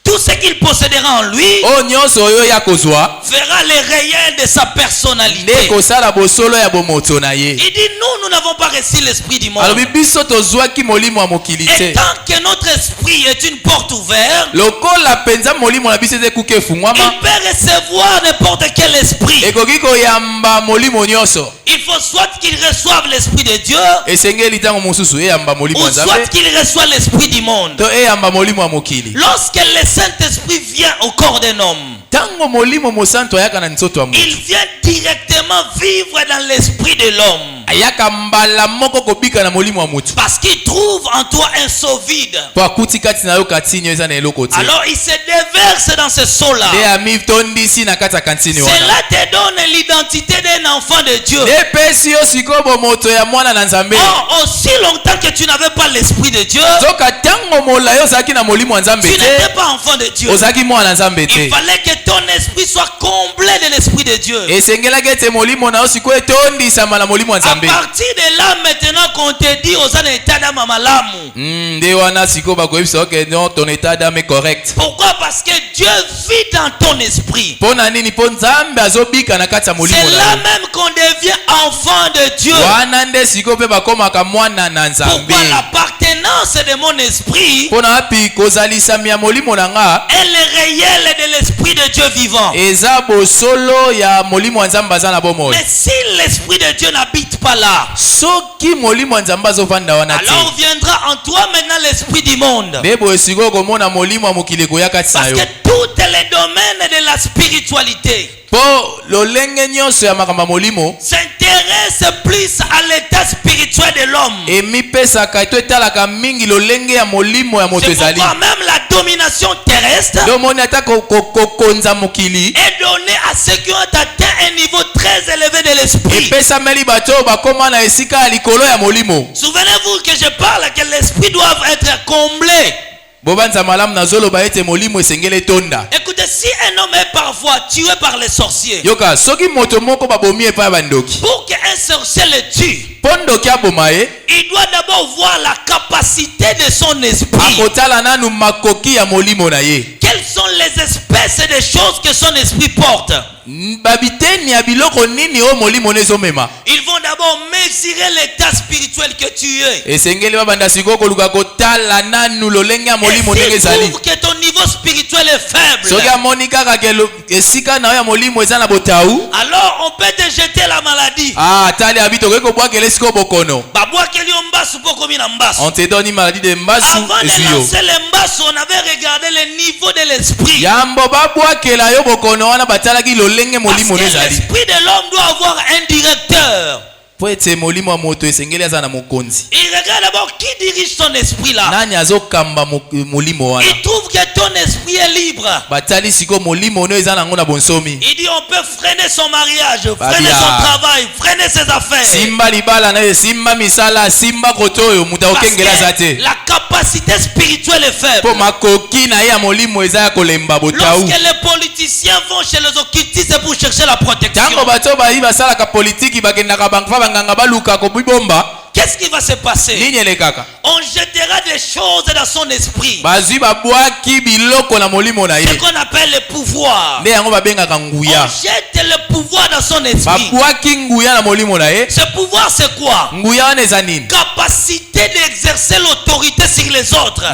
tout ce qu'il possédera en lui oyo nyonso oyo ya kozwa verra les réels de sa personnalité. nde kosala bosolo ya bomoto na ye. Il dit, nous n'avons pas reçu l'esprit du monde. alobi biso tozwaki molimo ya mokili Et te. tant que notre esprit est une porte ouverte, lokola mpenza molimo na biso eza ekuki efungwama il peut recevoir n'importe quel esprit. ekoki koyamba molimo nyonso. Il faut soit qu'il reçoive l'esprit de Dieu, esengeli ntango mosusu eyamba molimo ou ya soit nzambe qu'il reçoit l'esprit du monde. to eyamba molimo ya mokili. Lorsque le Saint-Esprit vient au corps d'un homme, ntango molimo mosantu ayaka na nzoto ya moto il vient directement vivre dans l'esprit de l'homme. ayaka mbala moko kobika na molimo ya motu Parce qu'il trouve en toi un seau vide. po akuti kati na yo katinio eza na eloko te. Alors il se déverse dans ce seau-là. nde amitondisi na kati ya kantini wana. Cela te donne l'identité d'un enfant de Dieu. nde epesi yo sikoyo bomoto ya mwana na nzambe. Or, aussi longtemps que tu n'avais pas l'esprit de Dieu, zoka ntango molai ozalaki na molimo ya nzambe tu n'étais te pas enfant de Dieu. ozalaki mwana na nzambe Il te. fallait que ton esprit soit comblé de l'esprit de Dieu. esengelaki ete molimo na yo sikoyo etondisama na molimo ya À nzambe. partir de là, maintenant qu'on te dit aux état d'âme malamu. nde wana sikoyo bakoyebisa oke non ton état d'âme est correct. Pourquoi? Parce que Dieu vit dans ton esprit. mpo na nini? mpo nzambe azobika na kati ya molimo C'est na là yo. même qu'on devient enfant de Dieu. wana nde sikoyo mpe bakomaka mwana na nzambe. Pourquoi? L'appartenance de mon esprit mpo na wapi kozalisami ya molimo na nga est le réel de l'esprit de Dieu vivant. eza bosolo ya molimo ya nzambe aza na bomoi. Mais si l'esprit de Dieu n'habite pas là, soki molimo ya nzambe azovanda wana alors te viendra en toi maintenant l'esprit du monde. nde boye sikoyo komona molimo ya mokili ekoya kati na Parce yo. que tous les domaines de la spiritualité mpo lolenge nyonso ya makambo ya molimo s'intéresse plus à l'état spirituel de l'homme. emipesaka to etalaka mingi lolenge ya molimo ya moto C'est ezali. pourquoi même la domination terrestre nde omoni ata kokonza mokili est donnée à ceux qui ont atteint un niveau très élevé de l'esprit. epesameli bato oyo bakóma na esika ya likolo ya molimo. Souvenez-vous que je parle que l'esprit doit être comblé. bobanza malamu nazoloba ete molimo esengeli etonda. Écoutez, si un homme est parfois tué par les sorciers, yoka soki moto moko babomi epai ya bandoki pour qu'un sorcier le tue, mpo ndoki aboma ye il doit d'abord voir la capacité de son esprit. akotala nanu makoki ya molimo na ye. Quelles sont les espèces de choses que son esprit porte? babiteni ya biloko nini oyo molimo na ezomema. Ils vont d'abord mesurer l'état spirituel que tu es. esengeli babanda sikoyo koluka kotala nanu lolenge ya Et molimo ndenge s'il ezali. trouve que ton niveau spirituel est faible, soki amoni kaka ke esika na yo ya molimo eza na botau alors on peut te jeter la maladie. tali abi tokoki kobwakela esika bokono. Babwakeli yo mbasu mpo komi na mbasu. on te donne une maladie de mbasu Avant de ezwi yo. lancer le mbasu, on avait regardé le niveau de l'esprit. yambo babwakela yo bokono wana batalaki lolenge Parce molimo que na ezali. l'esprit de l'homme doit avoir un directeur. po ete molimo wa moto esengeli aza na mokonzi. Il regarde d'abord qui dirige son esprit là. Nani azokamba molimo wana? Il trouve que ton esprit est libre. Batali siko molimo no eza nango na bonsomi. Il dit on peut freiner son mariage, freiner son travail, freiner ses affaires. Simba libala na simba misala simba kotoyo muta okengela zate. La capacité spirituelle est faible. Po makoki na ya molimo eza ya kolemba botaou. Lorsque les politiciens vont chez les occultistes pour chercher la protection. Tango bato ba iba sala ka politique bakendaka banka banganga baluka ko bibomba. Qu'est-ce qui va se passer? On jettera des choses dans son esprit. Ce qu'on appelle le pouvoir. On jette le pouvoir dans son esprit. Ce pouvoir c'est quoi? Capacité d'exercer l'autorité sur les autres.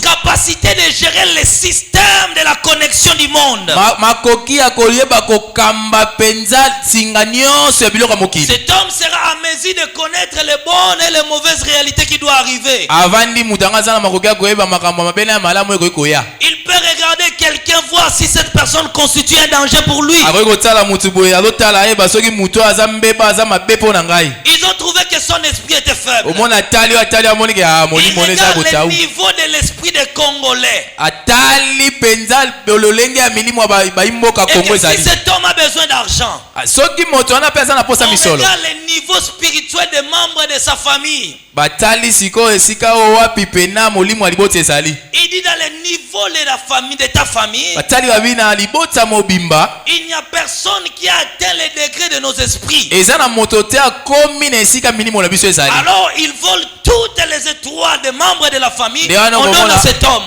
Capacité de gérer le système de la connexion du monde. Cet homme sera à mesure de connaître les bonnes et les mauvaises réalités qui doivent arriver. Il peut regarder quelqu'un, voir si cette personne constitue un danger pour lui. Ils ont trouvé que son esprit était faible. Ils regardent le niveau de l'esprit des Congolais. Et que si cet homme a besoin d'argent, on regarde le niveau spirituel des membres de sa famille. Il dit dans le niveau de la famille, de ta famille, il n'y a personne qui a atteint les degrés de nos esprits. Alors ils volent toutes les étoiles des membres de la famille. On donne à cet homme.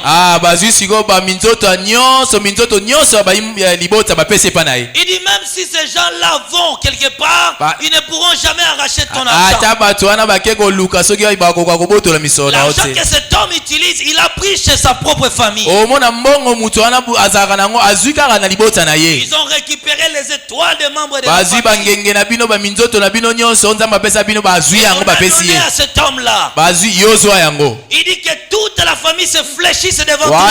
Il dit même si ces gens-là vont quelque part, ils ne pourront jamais arracher ton argent. L'argent que cet homme utilise, il a pris chez sa propre famille. Ils ont récupéré les étoiles des membres de la famille. Ils ont donné à cet homme-là. Il dit que toute la famille se fléchisse devant toi.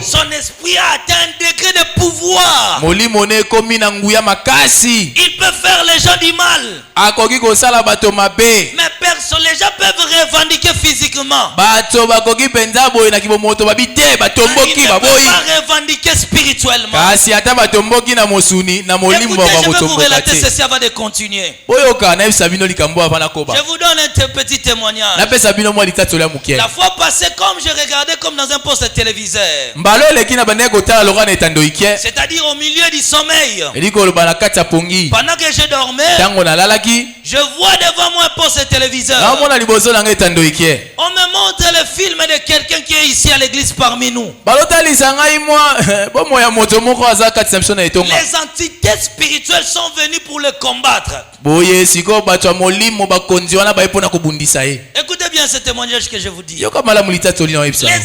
Son esprit a atteint un degré de pouvoir. Il peut faire les gens du mal. Mais personne, les gens peuvent revendiquer physiquement. Ils ne peuvent pas revendiquer spirituellement. Écoutez, je vais vous relater ceci avant de continuer. Je vous donne un petit témoignage. La fois passée, comme je regardais comme dans un poste téléviseur, c'est-à-dire au milieu du sommeil, pendant que je dormais, je vois devant moi un poste téléviseur. On me montre le film de quelqu'un qui est ici à l'église parmi nous. Les entités spirituelles sont venues pour le combattre. Écoutez bien ce témoignage que je vous dis. Les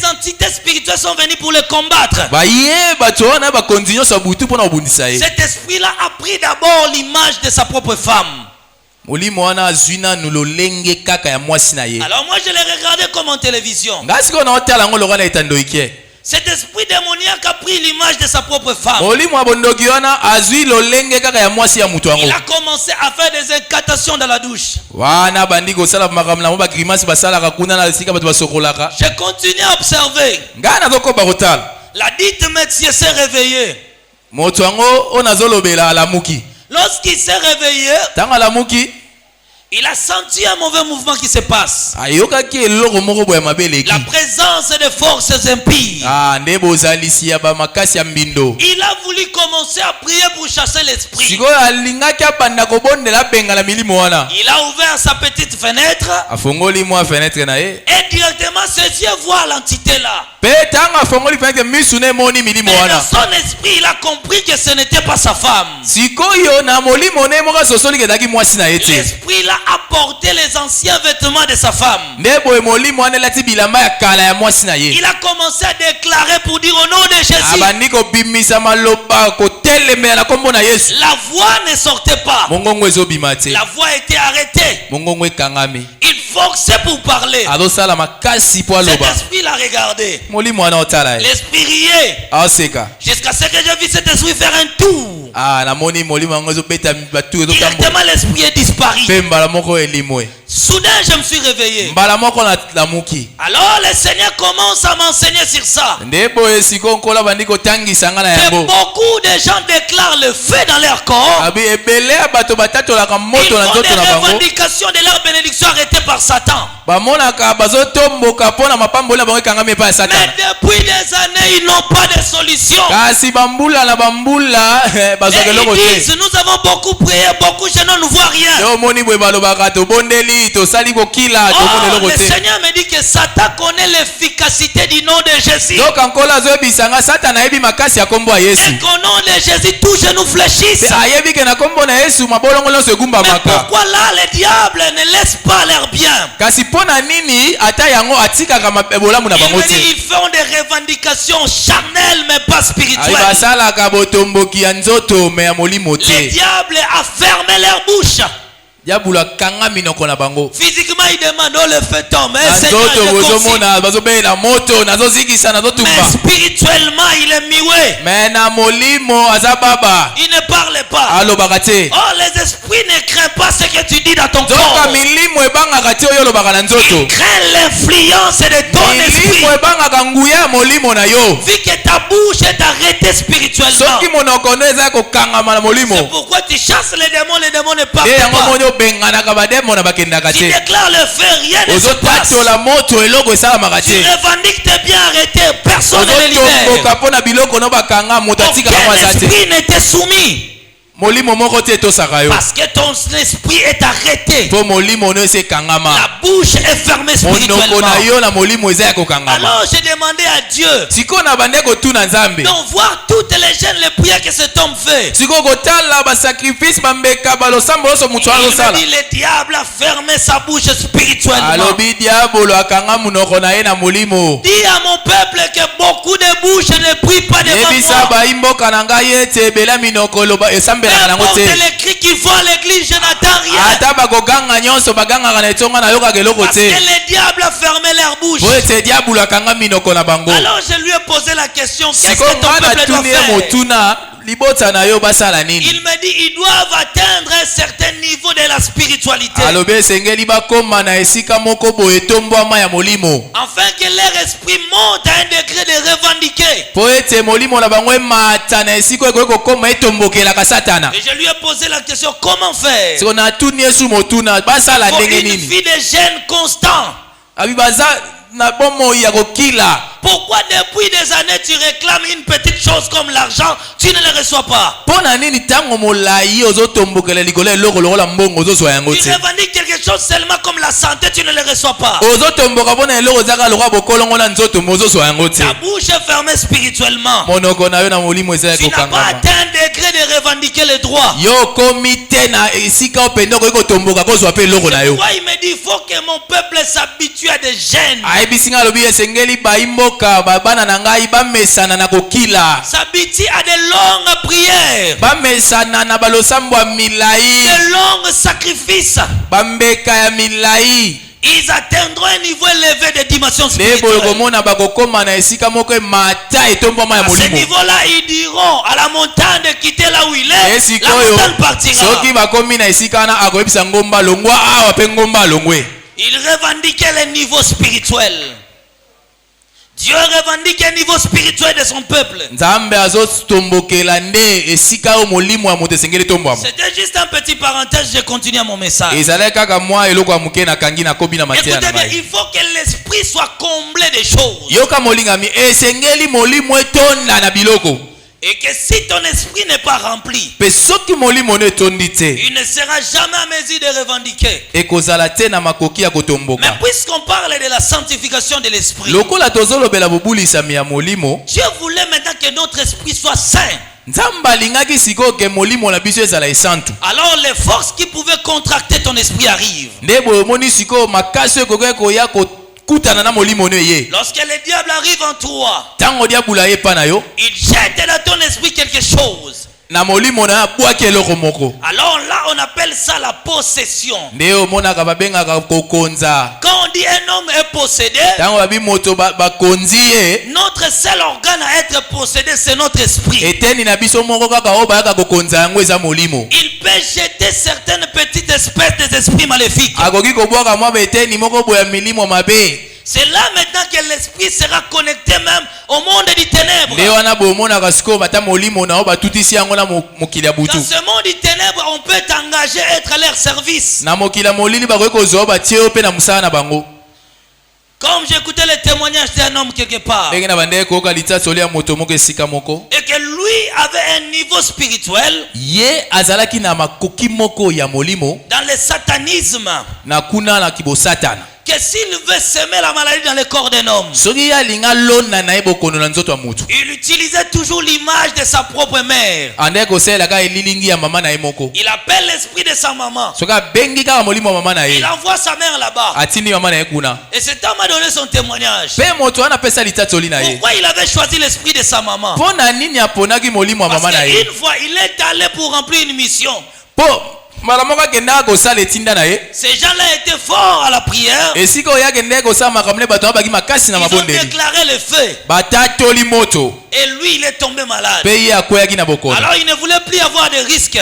entités spirituelles sont venues pour le combattre. Cet esprit-là a pris d'abord l'image de sa propre femme. Alors moi je l'ai regardé comme en télévision. Cet esprit démoniaque a pris l'image de sa propre femme. Il a commencé à faire des incantations dans la douche. J'ai continué à observer. La dite médecin s'est réveillé. Lorsqu'il s'est réveillé, il a senti un mauvais mouvement qui se passe. La présence de forces impies. Il a voulu commencer à prier pour chasser l'esprit. Il a ouvert sa petite fenêtre. Et directement ses yeux voient l'entité là. Mais dans son esprit, il a compris que ce n'était pas sa femme. L'esprit là a porté les anciens vêtements de sa femme. Il a commencé à déclarer pour dire au nom de Jésus. La voix ne sortait pas. La voix était arrêtée. Il forçait pour parler. azosala makasi po Cet aloba esprit l'a regardé. molimo wana otala ye L'esprit riait. aoseka Jusqu'à ce que j'ai vu cet esprit faire un tour. namoni molimo yango ezobeta batu ezotambola Directement, l'esprit est disparu. mpe mbala moko elimwe Soudain, je me suis réveillé. mbala moko lamuki Alors, le Seigneur commence à m'enseigner sur ça. nde boye sikoyo nkola bandi kotangisa nga na Que yango beaucoup de gens déclarent le feu dans leur corps. abi ebele ya bato batatolaka Ils moto na font nzoto des na bango revendications de leur bénédiction arrêtées par Satan. bamonaka bazotomboka mpo na mapamboli na bango ekangami epai ya Mais satana depuis des années, ils n'ont pas de solution. kasi bambula na bambula bazwaka Et eloko ils te disent, nous avons beaucoup prié, beaucoup de gens ne voient rien. yo omoni boye balobaka tobondeli tosali kokila tomona Oh, eloko le te Seigneur me dit que Satan connaît l'efficacité du nom de Jésus. donc nkola azoyebisanga satana ayebi makasi ya kombo ya yesu Et qu'au nom de Jésus, tous genoux fléchissent. mpe ayebi ke na kombo na yesu mabolongo nyonso Mais egumbamaka pourquoi là, les diables ne laissent pas leur bien? kasi mpo na nini ata yango atikaka bolamu na Il bango me dit, te ils font des revendications charnelles, mais pas ayi spirituelles. basalaka botomboki ya nzoto me ya molimo Les te diables a fermé leur bouche. diabolo akanga minoko na bango Physiquement, ils demandent, oh, le feu tombe. na Eh, Seigneur, nzoto je confie. bozomona bazobelela moto nazozikisa Mais nazotumba spirituellement, il est muet. me na molimo aza baba Il ne parle pas. alobaka te Oh, les esprits ne craignent pas ce que tu dis dans ton nzoka corps. milimo ebangaka te oyo olobaka na nzoto Ils craignent l'influence de ton esprit. milimo ebangaka nguya ya molimo na yo Vu que ta bouche est arrêtée spirituellement. soki monoko no eza kokangama na molimo C'est pourquoi tu chasses les démons ne partent nde yango pas. moni obenganaka bademo na bakendaka Tu te déclares le feu, rien ne se passe. ozotatola moto eloko esalamaka Tu te revendiques tes biens arrêtés, personne ne les libère. ozotomboka mpo na biloko no bakanga moto atikaka Aucun mwaza te esprit n'était soumis. molimo moko te etosaka yo Parce que ton esprit est arrêté. mpo molimo no esi ekangama La bouche est fermée monoko spirituellement. na yo na molimo eza ya kokangama Alors j'ai demandé à Dieu sikoyo na bande kotuna nzambe d'en voir toutes les jeunes, les prières que cet homme fait. sikoyo kotala basakrifise bambeka balosambo nyonso moto Il me azosala dit le diable a fermé sa bouche spirituellement. alobi diabolo akanga monoko na ye na molimo Dis à mon peuple que beaucoup de bouches ne prient pas devant yebisa moi. bayimboka na ngai ete ebela minoko esambelaka nango N'importe te les cris qu'ils font à l'église, je n'attends rien. ata bakoganga nyonso bagangaka na etonga nayokaka eloko Parce que te le diable a fermé leur bouche. po ete diabolo akanga minoko na bango Alors je lui ai posé la question, qu'est-ce sikoyo que ton nga peuple doit natuni ye faire? motuna libota na yo basala nini Il me dit, ils doivent atteindre un certain niveau de la spiritualité. alobi esengeli bakóma na esika moko boye etombwama ya molimo Afin que leur esprit monte à un degré de revendiquer. po ete molimo na bango emata na esika oyo ekoki kokóma etombokelaka satana Et je lui ai posé la question, comment faire? siko natuni yesu motuna basala Pour ndenge une nini vie de jeûne constant. abi baza na bomoi ya kokila Pourquoi depuis des années tu réclames une petite chose comme l'argent, tu ne le reçois pas? mpo na nini ntango molai ozotombokela likolo ya eloko lokola mbongo ozozwa yango Tu te revendiques quelque chose seulement comme la santé, tu ne le reçois pas. ozotomboka mpo na eloko ezaka lokola bokolongo na nzoto mo ozozwa yango te Ta bouche est fermée spirituellement. monoko na yo na molimo eza ya Tu n'as pas kokangama atteint un degré de revendiquer les droits. yo okomi te na esika openda okoki kotomboka kozwa mpe eloko na yo Pourquoi il me dit, il faut que mon peuple s'habitue à des gènes. ayebisi ngai alobi esengeli bayimboka bana na ngai bamesana na kokila S'habitue à de longues prières. bamesana na balosambo ya milai De longs sacrifices. bambeka ya milai Ils atteindront un niveau élevé de dimension nde boye spirituelle. komona bakokóma na esika moko emata etombwama ya À ce molimo niveau-là, ils diront à la montagne de quitter là où il est. La esikoyo montagne partira. soki bakomi na esika wana akoyebisa ngomba alongwa awa mpe ngomba alongwe Ils revendiquaient le niveau spirituel. Dieu revendique un niveau spirituel de son peuple. nzambe azotombokela nde esika oyo molimo ya moto esengeli etombwama C'était juste un petit parenthèse, je continue à mon message. ezalaki kaka mwa eloko ya moke nakangi nakobi na mateya Écoutez na bien, ngai il faut que l'esprit soit comblé de choses. yoka molingami esengeli molimo etonda na biloko Et que si ton esprit n'est pas rempli, mpe soki molimo no etondi te il ne sera jamais à mesure de revendiquer. ekozala te na makoki ya Mais kotomboka puisqu'on parle de la sanctification de l'esprit, lokola tozolobela bobulisami ya molimo Dieu voulait maintenant que notre esprit soit saint. nzambe alingaki sikoyo ke molimo na biso ezala esantu Alors les forces qui pouvaient contracter ton esprit arrivent. nde boye omoni sikoyo makasi oyo ekoki koya kokutana na molimo no eye Lorsque le diable arrive en toi, ntango diabula ye epa na yo il jette dans ton esprit quelque chose. na molimo na bwaki eloko moko. Alors là, on appelle ça la possession. Ndeo mona ka babengaka kokonza. Quand on dit un homme est possédé, Tango babi moto bakonzi ye. notre seul organe à être possédé, c'est notre esprit. Eteni na biso moko kaka o bayaka kokonza yango eza molimo. Il peut jeter certaines petites espèces des esprits maléfiques. Akoki kobwaka mwa beteni moko boya milimo mabe. C'est là maintenant que l'esprit sera connecté même au monde des ténèbres. Ndeo wana bomona kasiko bata molimo na o batutisi yango na mokili ya butu. Dans ce monde des ténèbres, on peut t'engager à être à leur service. Na mokili ya molili bakoki kozwa batie yo pe na musala na bango. Comme j'écoutais le témoignage d'un homme quelque part. Ndenge na bande koka litsatoli ya moto moko esika moko. Et que lui avait un niveau spirituel. Ye azalaki na makoki moko ya molimo. Dans le satanisme. Na kuna na kibo satana. Que s'il veut semer la maladie dans le corps d'un homme, il utilisait toujours l'image de sa propre mère. Il appelle l'esprit de sa maman. Il envoie sa mère là-bas. Et cet homme a donné son témoignage. Pourquoi il avait choisi l'esprit de sa maman? Parce qu'une fois, il est allé pour remplir une mission. Ces gens-là étaient forts à la prière. Ils ont déclaré le feu. Et lui, il est tombé malade. Alors il ne voulait plus avoir de risques.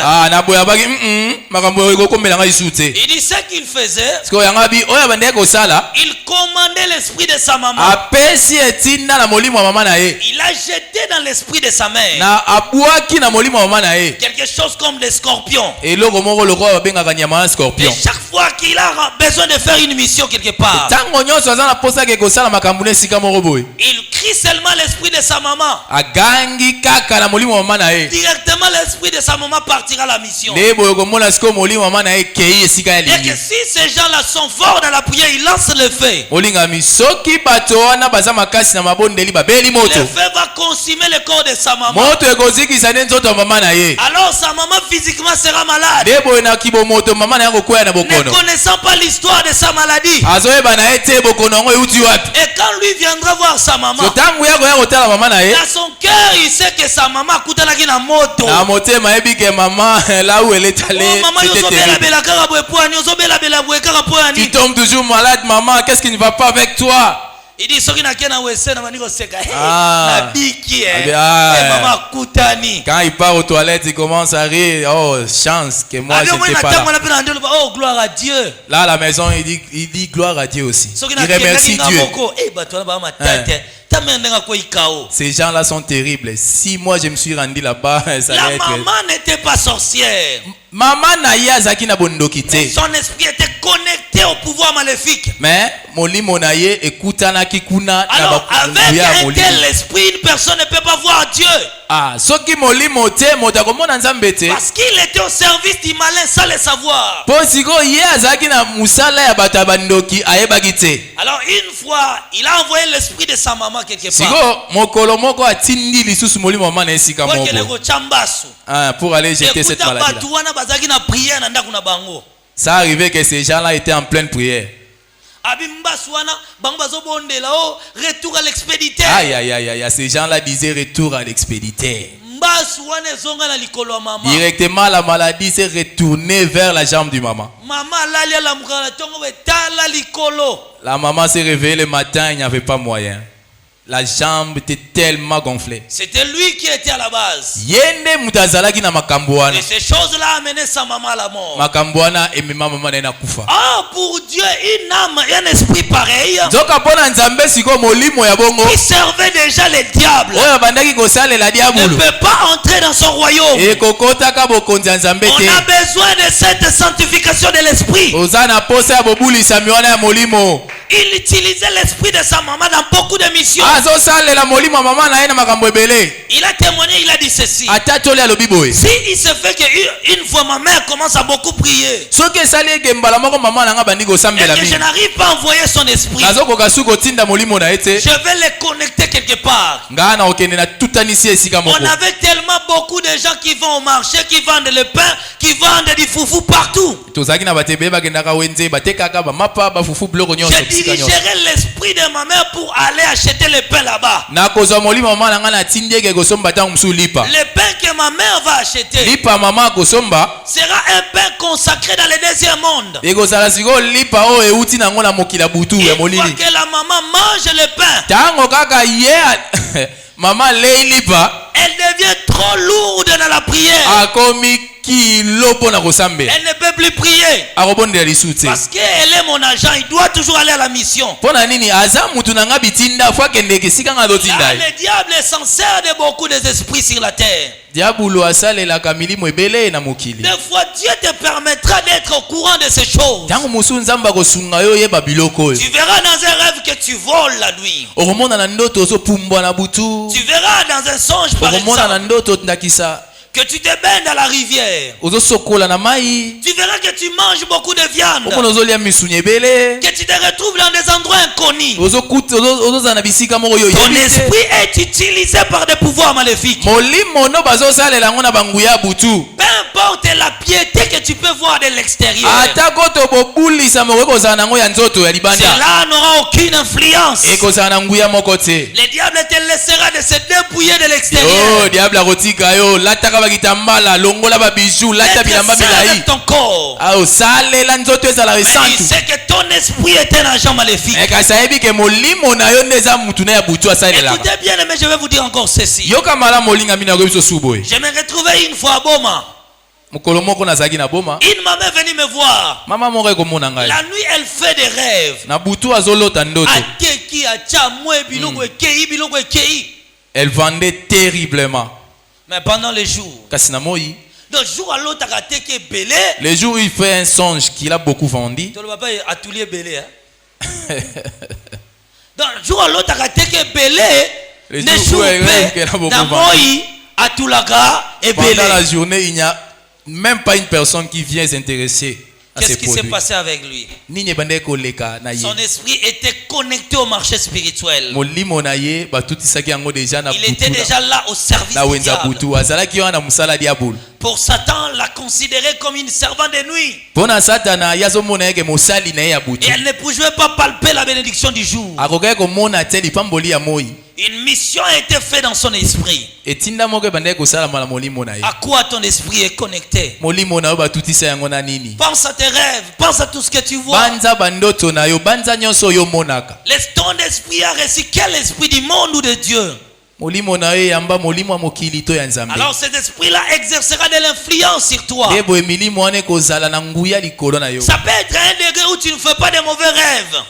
Il dit ce qu'il faisait. Il commandait l'esprit de sa maman. Il a jeté dans l'esprit de sa mère quelque chose comme des scorpions. Et chaque fois qu'il a besoin de faire une mission quelque part, il crie seulement l'esprit de sa maman. Directement l'esprit de sa maman partira à la mission. Et que si ces gens-là sont forts dans la prière, ils lancent le feu. Le feu va consumer le corps de sa maman. Alors sa maman physiquement sera malade. Ne connaissant pas l'histoire de sa maladie. Et quand lui viendra voir sa maman, dans son cœur il sait que sa maman a coûté la moto. Maman tu tombes toujours malade, maman, qu'est-ce qui ne va pas avec toi? Il dit quand il part aux toilettes, il commence à rire. Oh, chance que moi j'étais pas là. Oh, gloire à Dieu. Là à la maison, il dit gloire à Dieu aussi. Il remercie Dieu. Ces gens-là sont terribles. Si moi je me suis rendu là-bas, ça la allait être... maman n'était pas sorcière. Maman naïa zaki na bondokite. Son esprit était connecté au pouvoir maléfique. Mais molimo naïe ekutana kikuna. Alors avec un tel esprit, une personne ne peut pas voir Dieu. Ah, soki molimo te motakomona nzambe te. Parce qu'il était au service du malin sans le savoir. Posiko ye azaki na musala ya bata bandoki ayebaki te. Alors une fois, il a envoyé l'esprit de sa maman quelque part. Siko mokolo moko atindi lisusu molimo mama na esika moko. Pour aller jeter cette maladie là. Ça arrivait que ces gens-là étaient en pleine prière. Retour à l'expéditeur. Aïe aïe aïe aïe, ces gens-là disaient retour à l'expéditeur. Directement la maladie s'est retournée vers la jambe du maman. La maman s'est réveillée le matin, il n'y avait pas moyen. La jambe était tellement gonflée. C'était lui qui était à la base. Et ces choses-là amenaient sa maman à la mort. Ah, pour Dieu, une âme et un esprit pareil qui servait déjà le diable ne peut pas entrer dans son royaume. On a besoin de cette sanctification de l'esprit. Il utilisait l'esprit de sa maman dans beaucoup de missions. Il a témoigné, il a dit ceci. Si il se fait qu'une fois ma mère commence à beaucoup prier, et que je n'arrive pas à envoyer son esprit, je vais le connecter quelque part. On avait tellement beaucoup de gens qui vont au marché, qui vendent le pain, qui vendent du foufou partout. Je dirigerai l'esprit de ma mère pour aller acheter le pain là-bas. Le pain que ma mère va acheter sera un pain consacré dans le deuxième monde. Une fois que la maman mange le pain, elle devient trop lourde dans la prière. Elle ne peut plus prier. Parce qu'elle est mon agent, il doit toujours aller à la mission. Là, le diable est sincère de beaucoup des esprits sur la terre. Des fois, Dieu te permettra d'être au courant de ces choses. Tu verras dans un rêve que tu voles la nuit. Tu verras dans un songe, par exemple, que tu te baignes dans la rivière. Tu verras que tu manges beaucoup de viande. Que tu te retrouves dans des endroits inconnus. Ton esprit est utilisé par des pouvoirs maléfiques. Peu importe la piété que tu peux voir de l'extérieur, cela n'aura aucune influence. Le diable te laissera de se dépouiller de l'extérieur. Avec ton corps. Mais il sait que ton esprit est un agent maléfique. Écoutez bien, mais je vais vous dire encore ceci. Je me retrouvais une fois à Boma. Une maman est venue me voir. La nuit, elle fait des rêves. Elle vendait terriblement. Mais pendant les jours, donc jour à l'autre, les jours où il fait un songe qu'il a beaucoup vendu. Donc jour à l'autre, les jours pendant la journée, il n'y a même pas une personne qui vient s'intéresser. Qu'est-ce qui s'est passé avec lui? Son esprit était connecté au marché spirituel. Il était déjà là au service du diable. Pour Satan, l'a considéré comme une servante de nuit. Et elle ne pouvait pas palper la bénédiction du jour. Une mission a été faite dans son esprit. À quoi ton esprit est connecté? Pense à tes rêves, pense à tout ce que tu vois. Laisse ton esprit à reçu quel esprit du monde ou de Dieu. Alors cet esprit-là exercera de l'influence sur toi. Ça peut être un degré où tu ne fais pas de mauvais rêves.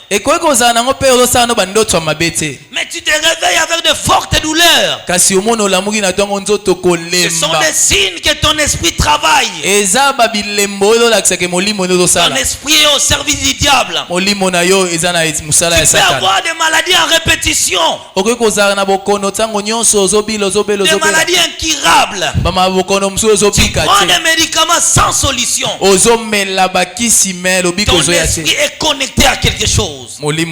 Mais tu te réveilles avec de fortes douleurs. Ce sont des signes que ton esprit travaille. Ton esprit est au service du diable. Tu peux avoir des maladies en répétition. Des maladies incurables. Tu prends des médicaments sans solution. Ton esprit est connecté à quelque chose. Et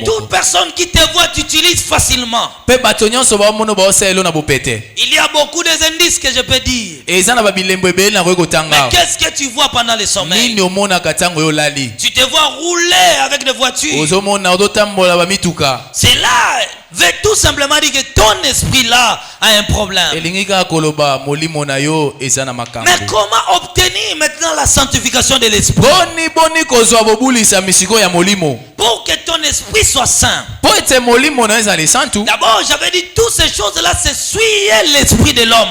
toute personne qui te voit t'utilise facilement. Il y a beaucoup d'indices que je peux dire. Mais qu'est-ce que tu vois pendant le sommeil? Tu te vois rouler avec des voitures. C'est là veut tout simplement dire que ton esprit là a un problème. Mais comment obtenir maintenant la sanctification de l'esprit? Pour que ton esprit soit saint. D'abord, j'avais dit toutes ces choses-là, c'est suivre l'esprit de l'homme.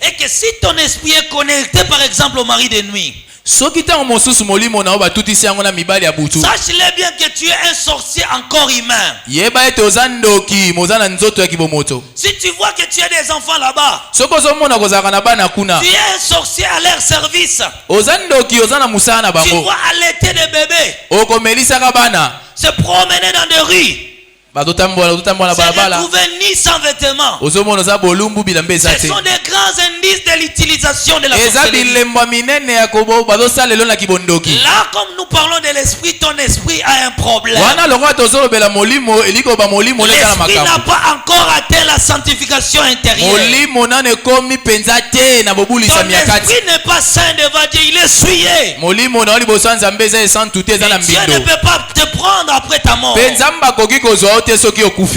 Et que si ton esprit est connecté par exemple au mari de nuit, sache-le bien que tu es un sorcier encore humain. Si tu vois que tu as des enfants là-bas, tu es un sorcier à leur service. Tu vois allaiter des bébés, se promener dans des rues. Je l'ai trouvé ni sans vêtements. Ce sont des grands indices de l'utilisation de la sorcellerie. Là, comme nous parlons de l'esprit, ton esprit a un problème. L'esprit n'a pas encore atteint la sanctification intérieure. Ton esprit n'est pas saint devant Dieu, il est souillé. Dieu ne peut pas te prendre après ta mort.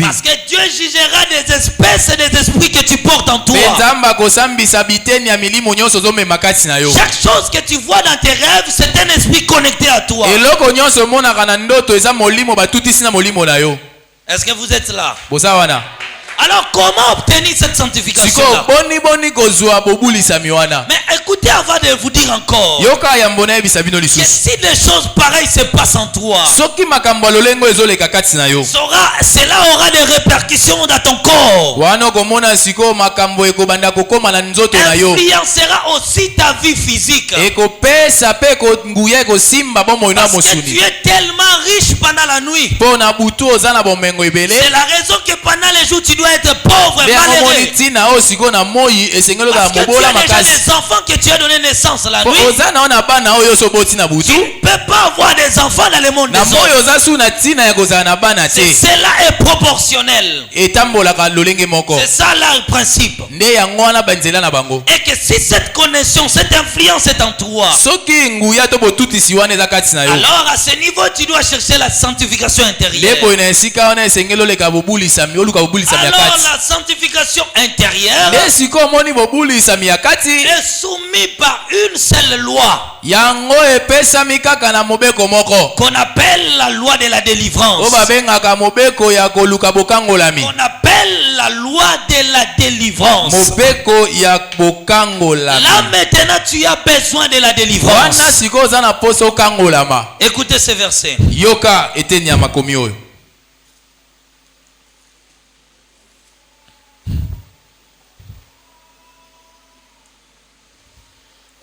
Parce que Dieu jugera des espèces et des esprits que tu portes en toi. Chaque chose que tu vois dans tes rêves, c'est un esprit connecté à toi. Est-ce que vous êtes là? Alors comment obtenir cette sanctification là? Mais écoutez avant de vous dire encore que si des choses pareilles se passent en toi, cela aura des répercussions dans ton corps. Influencera aussi ta vie physique. Parce que tu es tellement riche pendant la nuit. C'est la raison que pendant les jours tu dois être pauvre et malheureux. Parce que tu as déjà des enfants que tu as donné naissance la nuit. Tu ne peux pas avoir des enfants dans le monde des autres. Cela est proportionnel. C'est ça là le principe. Et que si cette connexion, cette influence est en toi, alors à ce niveau tu dois chercher la sanctification intérieure. Alors la sanctification intérieure est soumise par une seule loi qu'on appelle la loi de la délivrance. On appelle la loi de la délivrance. Là maintenant tu as besoin de la délivrance. Écoutez ce verset.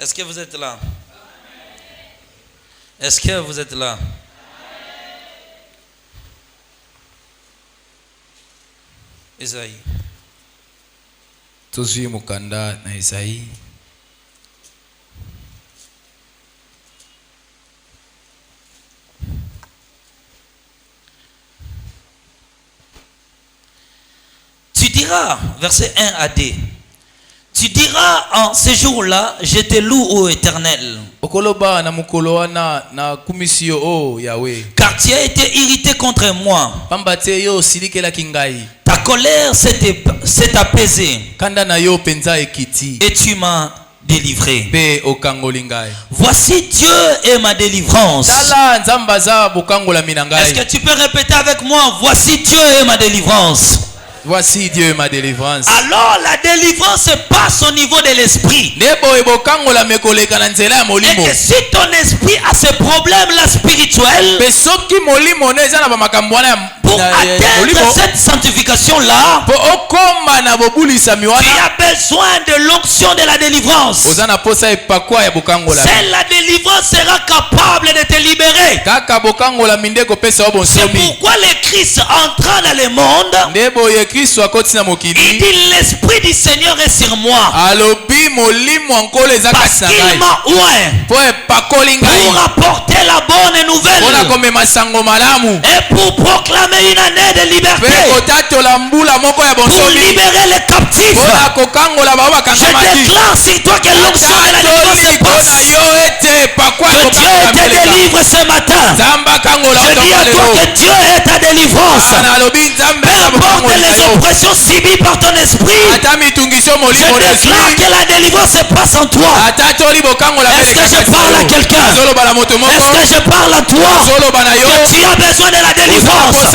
Est-ce que vous êtes là? Est-ce que vous êtes là? Isaïe. Tu diras, verset 1 à D. Tu diras en ce jour-là, je te loue ô Éternel. Car tu as été irrité contre moi. Ta colère s'est apaisée. Et tu m'as délivré. Voici Dieu est ma délivrance. Est-ce que tu peux répéter avec moi? Voici Dieu est ma délivrance. Voici Dieu ma délivrance. Alors la délivrance passe au niveau de l'esprit. Et que si ton esprit a ce problème là spirituel, pour atteindre cette sanctification là, tu as besoin de l'onction de la délivrance. Seule la délivrance sera capable de te libérer. C'est pourquoi le Christ entrant dans le monde, il dit l'esprit du Seigneur est sur moi. Parce qu'il m'a oint pour apporter la bonne nouvelle et pour proclamer une année de liberté, pour libérer les captifs. Je déclare sur toi que l'onction de la délivrance se passe. Que Dieu te délivre ce matin. Je dis à toi que Dieu est ta délivrance. Peu importe les oppressions subies par ton esprit, je déclare que la délivrance se passe en toi. Est-ce que je parle à quelqu'un? Est-ce que je parle à toi? Que tu as besoin de la délivrance. Que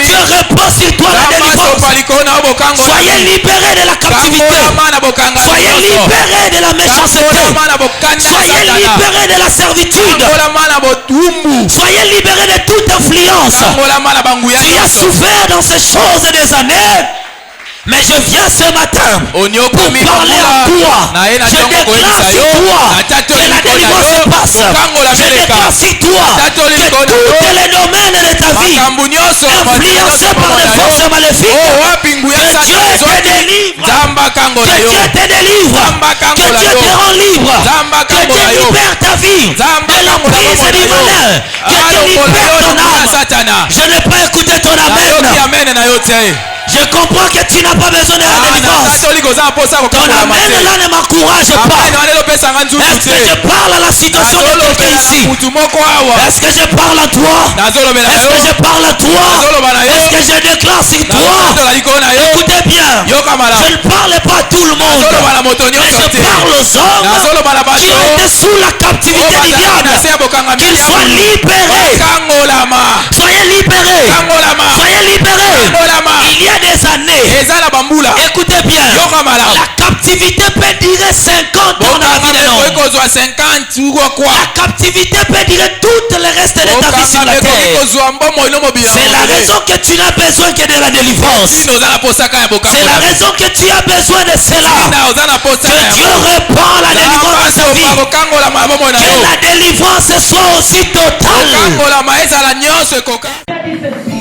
Dieu repose sur toi la délivrance. Soyez libérés de la captivité. Soyez libérés de la méchanceté. Soyez libérés de la servitude. Soyez libérés de toute influence. Tu as souffert dans ces choses des années. Mais je viens ce matin pour parler à toi. Je déclare sur toi que la délivrance se passe. Je déclare sur toi que tous les domaines de ta vie, makambo nyonso influencé par les forces maléfiques, oh wapi nguya que Dieu te délivre, Zamba kangola que yo Dieu te délivre, Zamba que kangola Dieu yo te rend libre, Zamba que kangola Dieu yo libère ta vie Zamba de l'emprise kangola du yo malin, que Dieu libère ton âme. Satana Je n'ai pas écouté ton Nayoki amen. amen na yo te Je comprends que tu n'as pas besoin de la délivrance. Natoli koza posa ko Ton amen là ne m'encourage pas. amen wana lopesa nga nzuzu Est-ce que je te parle à la situation de quelqu'un ici? mutu moko awa Est-ce que je parle à toi? nazolobela Est-ce yo que je parle à toi? nazoloba na yo Est-ce que je déclare sur toi? nazotoka likolo na yo Écoutez bien. yoka Je malamu ne parle pas à tout le monde. nazoloba na moto Mais nyonso je te parle aux hommes nazoloba na qui bato étaient sous la captivité du diable. na se ya bokanga Qu'ils soient libérés. kangolama Soyez libérés. kangolama Soyez libérés. kangolama Il y a des années. eza na bambula Écoutez bien. yoka malamu La captivité peut durer 50 ans dans la vie d'un homme. kozwa 50 uko kwa La captivité peut durer tout le reste de ta vie sur la terre. kozwa mbomo ino mobila C'est la raison que tu n'as besoin que de la délivrance. oza na posaka ya C'est la raison que tu as besoin de cela. oza na posaka Que Dieu répand la délivrance de ta vie. kokangolama ya bomo na Que yo la délivrance soit aussi totale. kokangolama ezala nyonso ekoka Il a dit ceci.